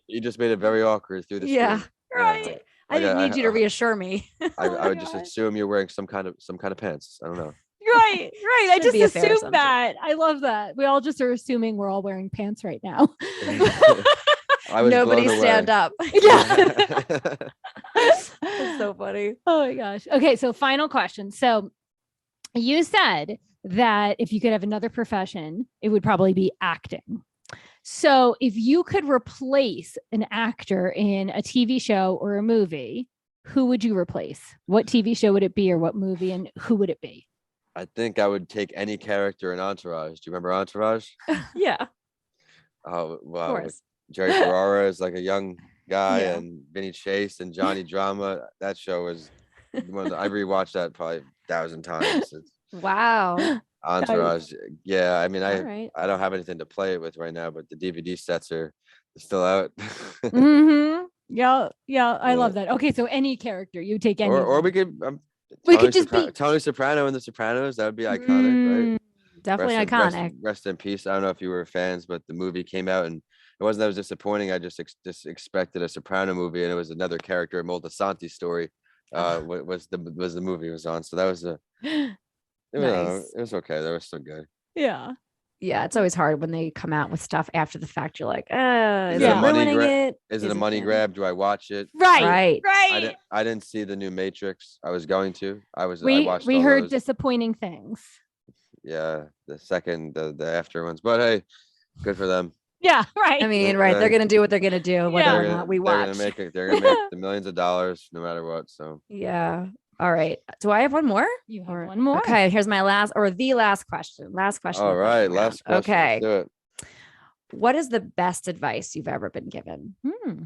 You just made it very awkward through the screen. Right. Yeah. I didn't need you to reassure me. I would just assume you're wearing some kind of pants. I don't know. Right. I just assumed that. I love that. We all just are assuming we're all wearing pants right now. Nobody stand up. Yeah. That's so funny. Oh my gosh. Okay. So final question. So you said that if you could have another profession, it would probably be acting. So if you could replace an actor in a TV show or a movie, who would you replace? What TV show would it be, or what movie, and who would it be? I think I would take any character in Entourage. Do you remember Entourage? Yeah, of Oh, wow. With course. Jerry Ferrara as like a young guy Yeah. and Vinny Chase and Johnny Drama. That show was I rewatched that probably 1,000 times. It's Wow. Nice. Entourage. Yeah, I mean, All right. I don't have anything to play it with right now, but the DVD sets are still out. Mm-hmm. Yeah, yeah, I Yeah. love that. Okay, so any character, you take any of Or we them. could We could just be Tony Soprano in The Sopranos. That would be iconic, right? Mm, Definitely iconic. Rest in peace. I don't know if you were fans, but the movie came out and it wasn't that it was disappointing. I just expected a Soprano movie, and it was another character, Moltisanti's story. Ah, Was the movie was on? So that was nice. it was okay. That was still good. yeah. Yeah, it's always hard when they come out with stuff after the fact. You're like, is Is it it a Yeah. money ruining grab? it? Is it a Is money gonna- grab? Do I watch it? Right. Right. Right. I didn't see the new Matrix. I was going to. I We watched we all heard those. disappointing things. Yeah, the after ones. But hey, good for them. Yeah, right. I mean, right. They're gonna do what they're gonna do, whether Yeah. or not we They're gonna watch. make it. They're gonna make the millions of dollars no matter what. So Yeah. All right. Do I have one more? You have Or- one more. Okay. Here's my last or the last question. Last question. all of the right, lightning last round. question. Okay. Let's do it. What is the best advice you've ever been given? Hmm.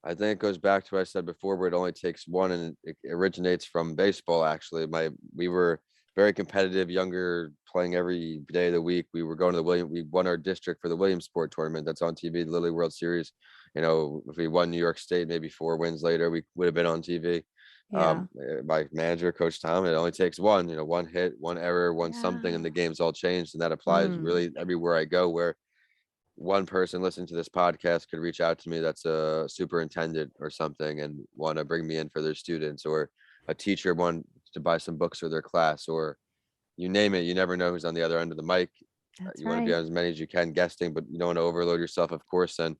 I think it goes back to what I said before, where it only takes one, and it originates from baseball. Actually, we were very competitive, younger, playing every day of the week. We were going to the We won our district for the Williamsport tournament that's on TV, the Lily World Series. You know, if we won New York State, maybe 4 wins later, we would have been on TV. Yeah. My manager, Coach Tom, it only takes one. You know, one hit, one error, one something, and the Yeah. game's all changed. And that applies Mm. really everywhere I go. Where one person listening to this podcast could reach out to me that's a superintendent or something and want to bring me in for their students, or a teacher want to buy some books for their class, or you name it. You never know who's on the other end of the mic. That's You want to be right. on as many as you can guesting, but you don't want to overload yourself, of course. And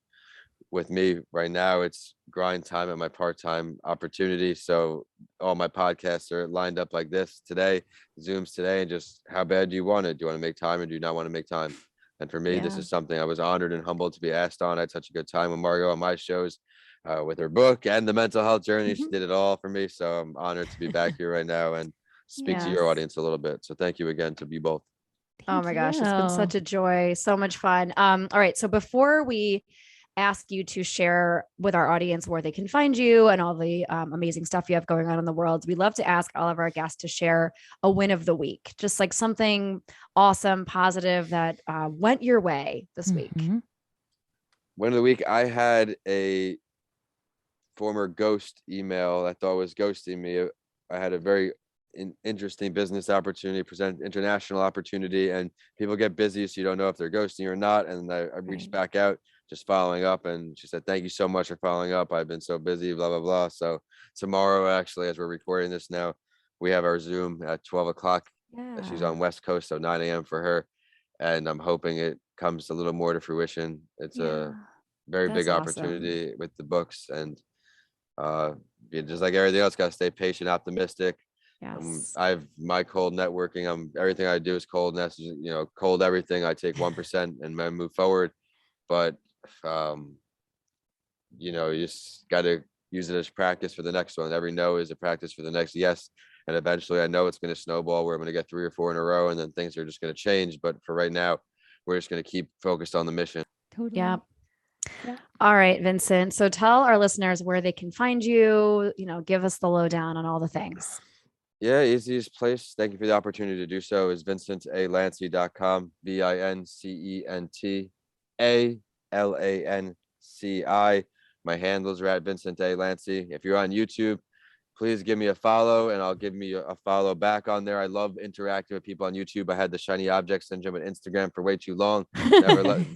with me right now, it's grind time at my part-time opportunity. So all my podcasts are lined up like this today, Zooms today, and just how bad do you want it? Do you want to make time or do you not want to make time? And for me, this Yeah. is something I was honored and humbled to be asked on. I had such a good time with Margot on my shows, with her book and the mental health journey. She Mhm. did it all for me. So I'm honored to be back here right now and speak to your Yes. audience a little bit. So thank you again to you both. Oh my Thank gosh, it's been such you. a joy, so much fun. All right. So before we ask you to share with our audience where they can find you and all the amazing stuff you have going on in the world, we love to ask all of our guests to share a win of the week, just like something awesome, positive that went your way this week. Mhm. Win of the week, I had a former ghost email I thought was ghosting me. I had a very interesting business opportunity, present international opportunity, and people get busy, so you don't know if they're ghosting or not. And I reached Right. back out, just following up, and she said, "Thank you so much for following up. I've been so busy, blah blah blah." So tomorrow, actually, as we're recording this now, we have our Zoom at 12 o'clock. She's Yeah. on West Coast, so 9 a.m. for her, and I'm hoping it comes a little more to fruition. It's a very That's big awesome. opportunity with the books, and just like everything else, gotta stay patient, optimistic. Yes. I've my cold networking. Everything I do is cold messaging, cold everything. I take 1% and I move forward. But you just gotta use it as practice for the next one. Every no is a practice for the next yes. And eventually I know it's gonna snowball where I'm gonna get 3 or 4 in a row, and then things are just gonna change. But for right now, we're just gonna keep focused on the mission. Totally. Yeah. Yeah. All right, Vincent. So tell our listeners where they can find you, give us the lowdown on all the things. Yeah, easiest place. Thank you for the opportunity to do so. Is vincentalanci.com. VincentAlanci. My handles are at Vincent A. Lanci. If you're on YouTube, please give me a follow, and I'll give me a follow back on there. I love interacting with people on YouTube. I had the shiny object syndrome with Instagram for way too long.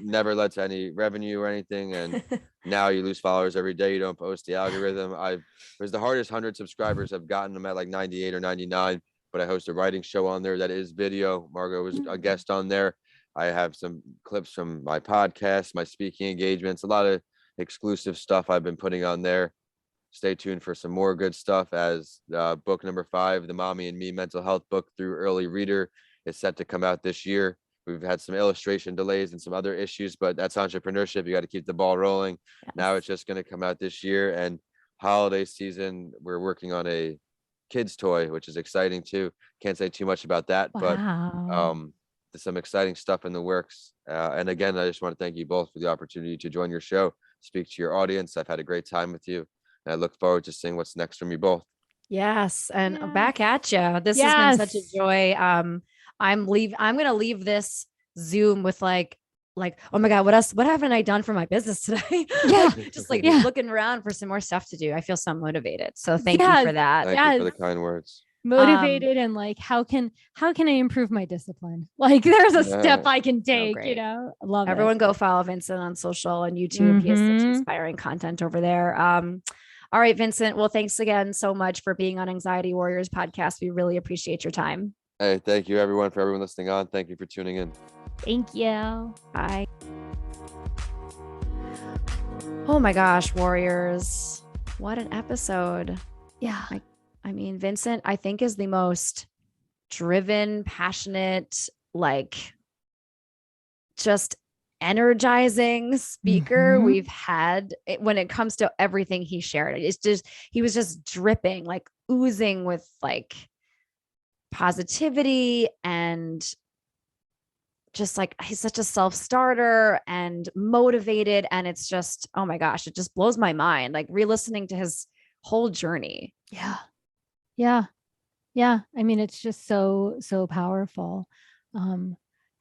Never led to any revenue or anything. And now you lose followers every day. You don't post the algorithm. It was the hardest 100 subscribers I've gotten. I'm at like 98 or 99, but I host a writing show on there that is video. Margot was a guest on there. I have some clips from my podcast, my speaking engagements, a lot of exclusive stuff I've been putting on there. Stay tuned for some more good stuff, as book number 5, the Mommy and Me mental health book through early reader, is set to come out this year. We've had some illustration delays and some other issues, but that's entrepreneurship. You got to keep the ball rolling. Now it's just going to come out this year. And holiday season, we're working on a kid's toy, which is exciting too. Can't say too much about that, but Wow. there's some exciting stuff in the works. And again, I just want to thank you both for the opportunity to join your show, speak to your audience. I've had a great time with you, and I look forward to seeing what's next from you both. Yes, and Yes. back at you. This has been such a Yes. joy. I'm gonna leave this Zoom with like, oh my God, what haven't I done for my business today? Yeah. Like just like Yeah. looking around for some more stuff to do. I feel so motivated. So thank you Yes. for that. Thank you for Yes. the kind words. Um, Motivated and like, how can I improve my discipline? Like there's a step I can so take, great. I love Everyone it. go follow Vincent on social and YouTube. He has such Mm-hmm. inspiring content over there. All right, Vincent. Well, thanks again so much for being on Anxiety Warriors podcast. We really appreciate your time. Hey, thank you everyone for everyone listening on. Thank you for tuning in. Thank you. Bye. Oh my gosh, Warriors. What an episode. Yeah. I mean, Vincent, I think is the most driven, passionate, like just energizing speaker Mhm. we've had when it comes to everything he shared. It's just, he was just dripping, like oozing with like positivity and just like he's such a self-starter and motivated. And it's just, oh my gosh, it just blows my mind. Like re-listening to his whole journey. Yeah. Yeah. Yeah. I mean, it's just so powerful.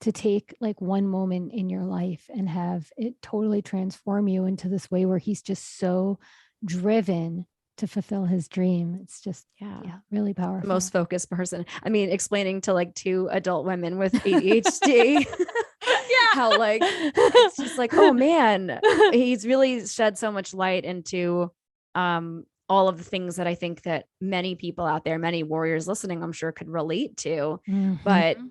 To take like one moment in your life and have it totally transform you into this way where he's just so driven to fulfill his dream. It's just, Yeah. really powerful. The most focused person. I mean, explaining to like 2 adult women with ADHD how like it's just like, oh man, he's really shed so much light into all of the things that I think that many people out there, many warriors listening, I'm sure could relate to. But Mhm.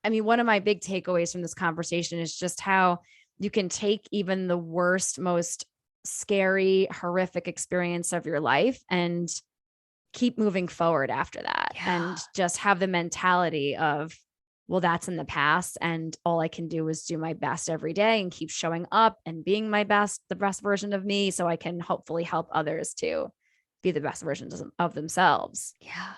I mean, one of my big takeaways from this conversation is just how you can take even the worst, most scary, horrific experience of your life and keep moving forward after that. Yeah. And just have the mentality of, well, that's in the past. And all I can do is do my best every day and keep showing up and being my best, the best version of me. So I can hopefully help others to be the best versions of themselves. Yeah.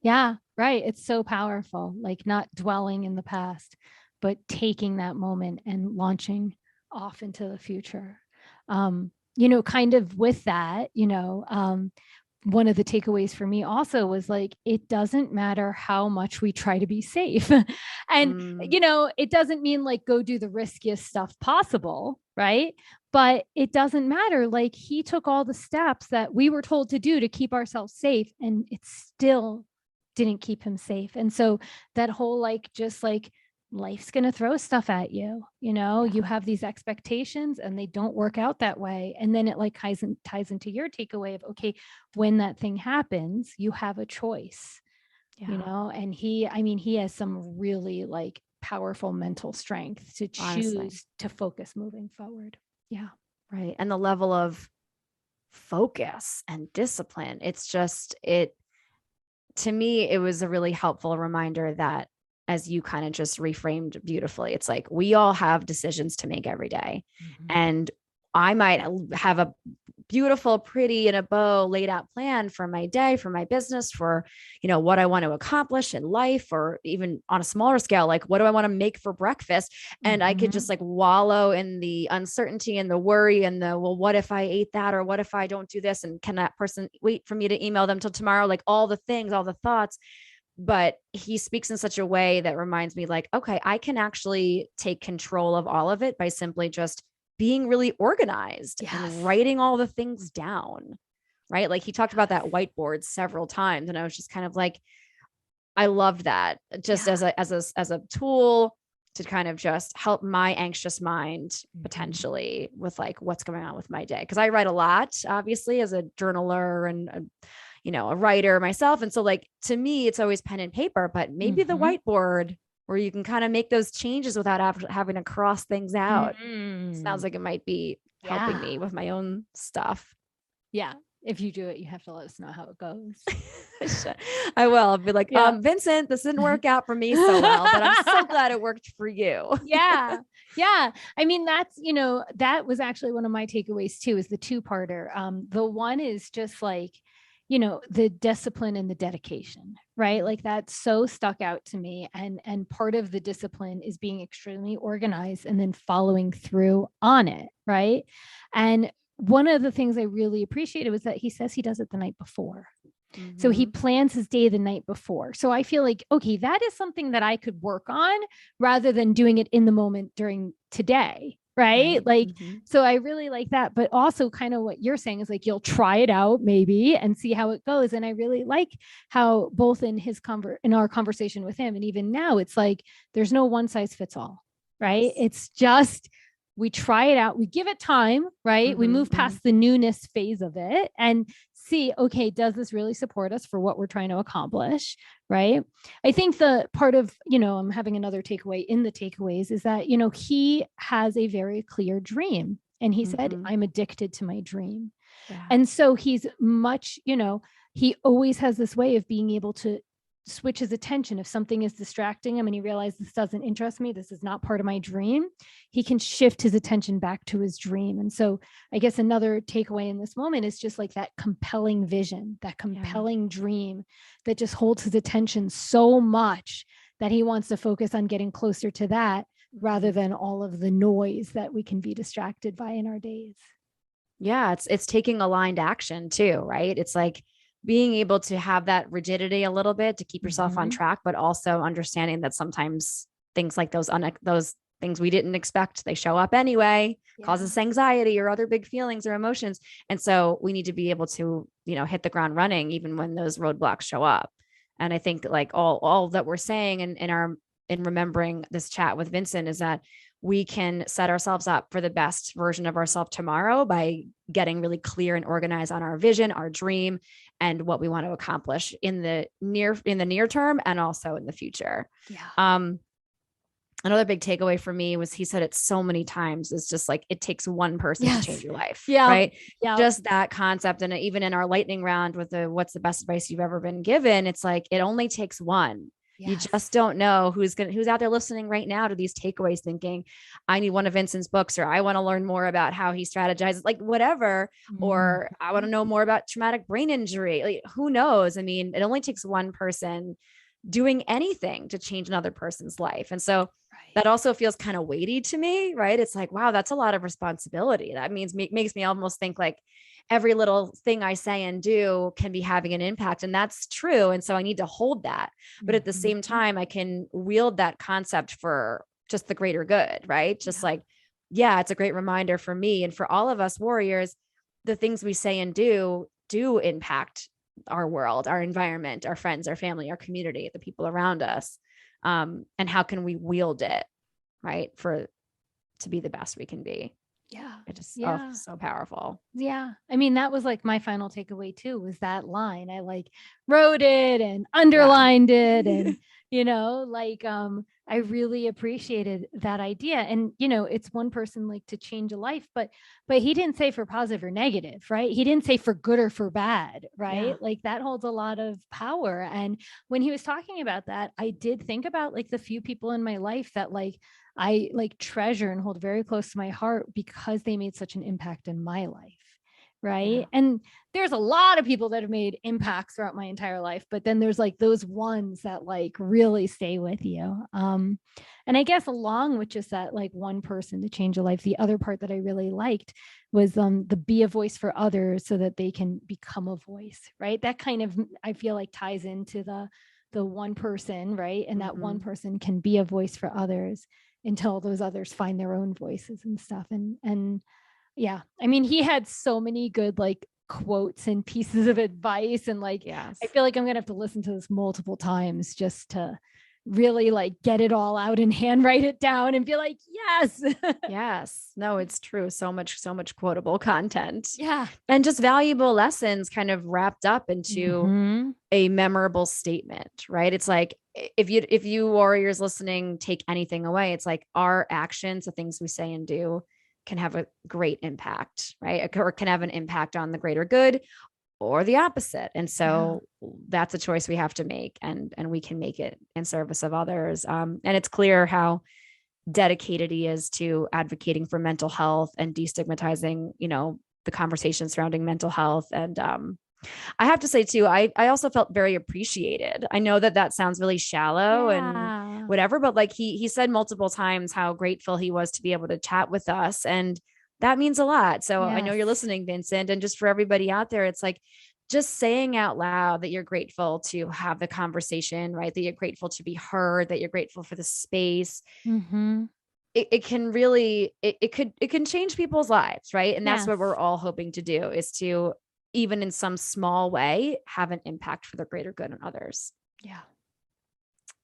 Yeah. Right. It's so powerful. Like not dwelling in the past, but taking that moment and launching off into the future. Kind of with that, one of the takeaways for me also was like, it doesn't matter how much we try to be safe. And, it doesn't mean like go do the riskiest stuff possible. Right. But it doesn't matter. Like he took all the steps that we were told to do to keep ourselves safe, and it still didn't keep him safe. And so that whole like, just like, life's going to throw stuff at you, you have these expectations and they don't work out that way. And then it like ties into your takeaway of, okay, when that thing happens, you have a choice, and he has some really like powerful mental strength to choose Honestly. to focus moving forward. Yeah. Right. And the level of focus and discipline, it's just, to me, it was a really helpful reminder that, as you kind of just reframed beautifully, it's like we all have decisions to make every day. Mhm. And I might have a beautiful, pretty in a bow laid out plan for my day, for my business, for, what I want to accomplish in life, or even on a smaller scale, like what do I want to make for breakfast? And I could Mhm. just like wallow in the uncertainty and the worry and the, well, what if I ate that? Or what if I don't do this? And can that person wait for me to email them till tomorrow? Like all the things, all the thoughts. But he speaks in such a way that reminds me like, okay, I can actually take control of all of it by simply just being really organized Yes. and writing all the things down. Right. Like he talked about that whiteboard several times. And I was just kind of like, I loved that just as a tool to kind of just help my anxious mind potentially with like what's going on with my day. Cause I write a lot, obviously, as a journaler and a writer myself. And so like, to me, it's always pen and paper, but maybe the whiteboard where you can kind of make those changes without having to cross things out. Sounds like it might be helping me with my own stuff. Yeah. If you do it, you have to let us know how it goes. I will. I'll be like, Yeah. Vincent, this didn't work out for me so well, but I'm so glad it worked for you. Yeah. Yeah. I mean, that's, that was actually one of my takeaways too, is the two-parter. The one is just like, the discipline and the dedication, right? Like that so stuck out to me. And part of the discipline is being extremely organized and then following through on it, right? And one of the things I really appreciated was that he says he does it the night before. So he plans his day the night before. So I feel like, okay, that is something that I could work on rather than doing it in the moment during today. Right. Like, so I really like that. But also kind of what you're saying is like, you'll try it out maybe and see how it goes. And I really like how both in in our conversation with him and even now, it's like, there's no one size fits all. Right. It's just, we try it out. We give it time, right? We move past the newness phase of it and see, okay, does this really support us for what we're trying to accomplish? Right. I think the part of, I'm having another takeaway in the takeaways is that, he has a very clear dream. And he said, I'm addicted to my dream. Yeah. And so he's much, he always has this way of being able to switch his attention. If something is distracting him and he realizes this doesn't interest me, this is not part of my dream, he can shift his attention back to his dream. And so I guess another takeaway in this moment is just like that compelling vision, that compelling dream that just holds his attention so much that he wants to focus on getting closer to that rather than all of the noise that we can be distracted by in our days. Yeah, it's taking aligned action too, right? It's like being able to have that rigidity a little bit to keep yourself on track, but also understanding that sometimes things like those things we didn't expect, they show up anyway, causes anxiety or other big feelings or emotions. And so we need to be able to, hit the ground running even when those roadblocks show up. And I think like all that we're saying in remembering this chat with Vincent is that we can set ourselves up for the best version of ourselves tomorrow by getting really clear and organized on our vision, our dream, and what we want to accomplish in the near term and also in the future. Yeah. Another big takeaway for me was he said it so many times, is just like, it takes one person to change your life. Yeah. Right. Yeah. Just that concept. And even in our lightning round with what's the best advice you've ever been given, it's like, it only takes one. Yes. You just don't know who's out there listening right now to these takeaways thinking, I need one of Vincent's books, or I want to learn more about how he strategizes, like whatever, or I want to know more about traumatic brain injury. Like, who knows? I mean, it only takes one person doing anything to change another person's life. And so that also feels kind of weighty to me, right? It's like, wow, that's a lot of responsibility. That means makes me almost think like every little thing I say and do can be having an impact. And that's true. And so I need to hold that. But at the same time, I can wield that concept for just the greater good, right? Just like, it's a great reminder for me and for all of us warriors, the things we say and do impact our world, our environment, our friends, our family, our community, the people around us. And how can we wield it, right, to be the best we can be? Yeah. It just so powerful. Yeah. I mean, that was like my final takeaway too, was that line. I like wrote it and underlined it and, I really appreciated that idea. And, it's one person like to change a life, but he didn't say for positive or negative, right? He didn't say for good or for bad, right? Yeah. Like that holds a lot of power. And when he was talking about that, I did think about like the few people in my life that like I like treasure and hold very close to my heart because they made such an impact in my life. Right. Yeah. And there's a lot of people that have made impacts throughout my entire life, but then there's like those ones that like really stay with you. And I guess along with just that, like one person to change a life, the other part that I really liked was the be a voice for others so that they can become a voice. Right. That kind of, I feel like ties into the one person, right. And that one person can be a voice for others until those others find their own voices and stuff. And yeah, I mean, he had so many good like quotes and pieces of advice. And like, I feel like I'm going to have to listen to this multiple times just to really like get it all out and handwrite it down and be like, yes. Yes. No, it's true. So much quotable content. Yeah. And just valuable lessons kind of wrapped up into a memorable statement, right? It's like, if you warriors listening, take anything away, it's like our actions, the things we say and do can have a great impact, right? Or can have an impact on the greater good or the opposite. And so that's a choice we have to make, and we can make it in service of others. And it's clear how dedicated he is to advocating for mental health and destigmatizing, the conversation surrounding mental health. And I have to say too, I also felt very appreciated. I know that that sounds really shallow and Yeah. whatever, but like he said multiple times how grateful he was to be able to chat with us, and that means a lot. So I know you're Yes. listening, Vincent, and just for everybody out there, it's like just saying out loud that you're grateful to have the conversation, right? That you're grateful to be heard, that you're grateful for the space. Mm-hmm. It can really it can change people's lives, right? And that's Yes. what we're all hoping to do, is to, even in some small way, have an impact for the greater good on others. Yeah.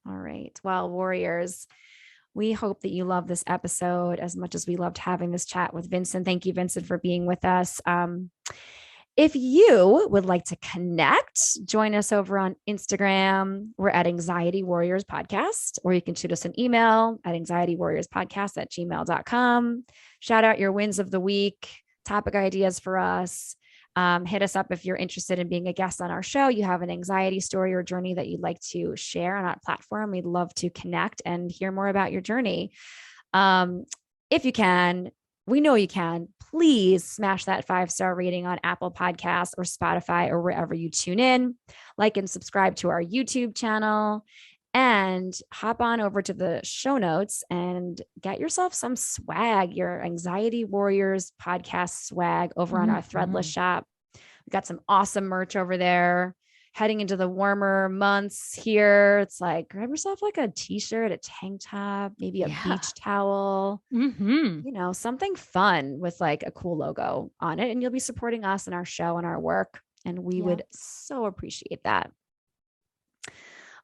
All right, well, warriors, we hope that you love this episode as much as we loved having this chat with Vincent. Thank you, Vincent, for being with us. If you would like to connect, join us over on Instagram. We're at Anxiety Warriors Podcast, or you can shoot us an email at anxietywarriorspodcast@gmail.com. Shout out your wins of the week, topic ideas for us. Hit us up if you're interested in being a guest on our show. You have an anxiety story or journey that you'd like to share on our platform. We'd love to connect and hear more about your journey. If you can, we know you can, please smash that 5-star rating on Apple Podcasts or Spotify or wherever you tune in. Like and subscribe to our YouTube channel, and hop on over to the show notes and get yourself some swag, your Anxiety Warriors podcast swag over on our Threadless shop. We got some awesome merch over there. Heading into the warmer months here, it's like grab yourself like a t-shirt, a tank top, maybe a beach towel, something fun with like a cool logo on it, and you'll be supporting us and our show and our work, and we would so appreciate that.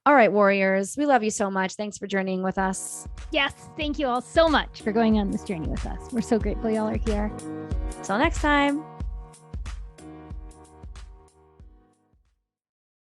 All right, warriors, we love you so much. Thanks for journeying with us. Yes, thank you all so much for going on this journey with us. We're so grateful y'all are here. Till next time.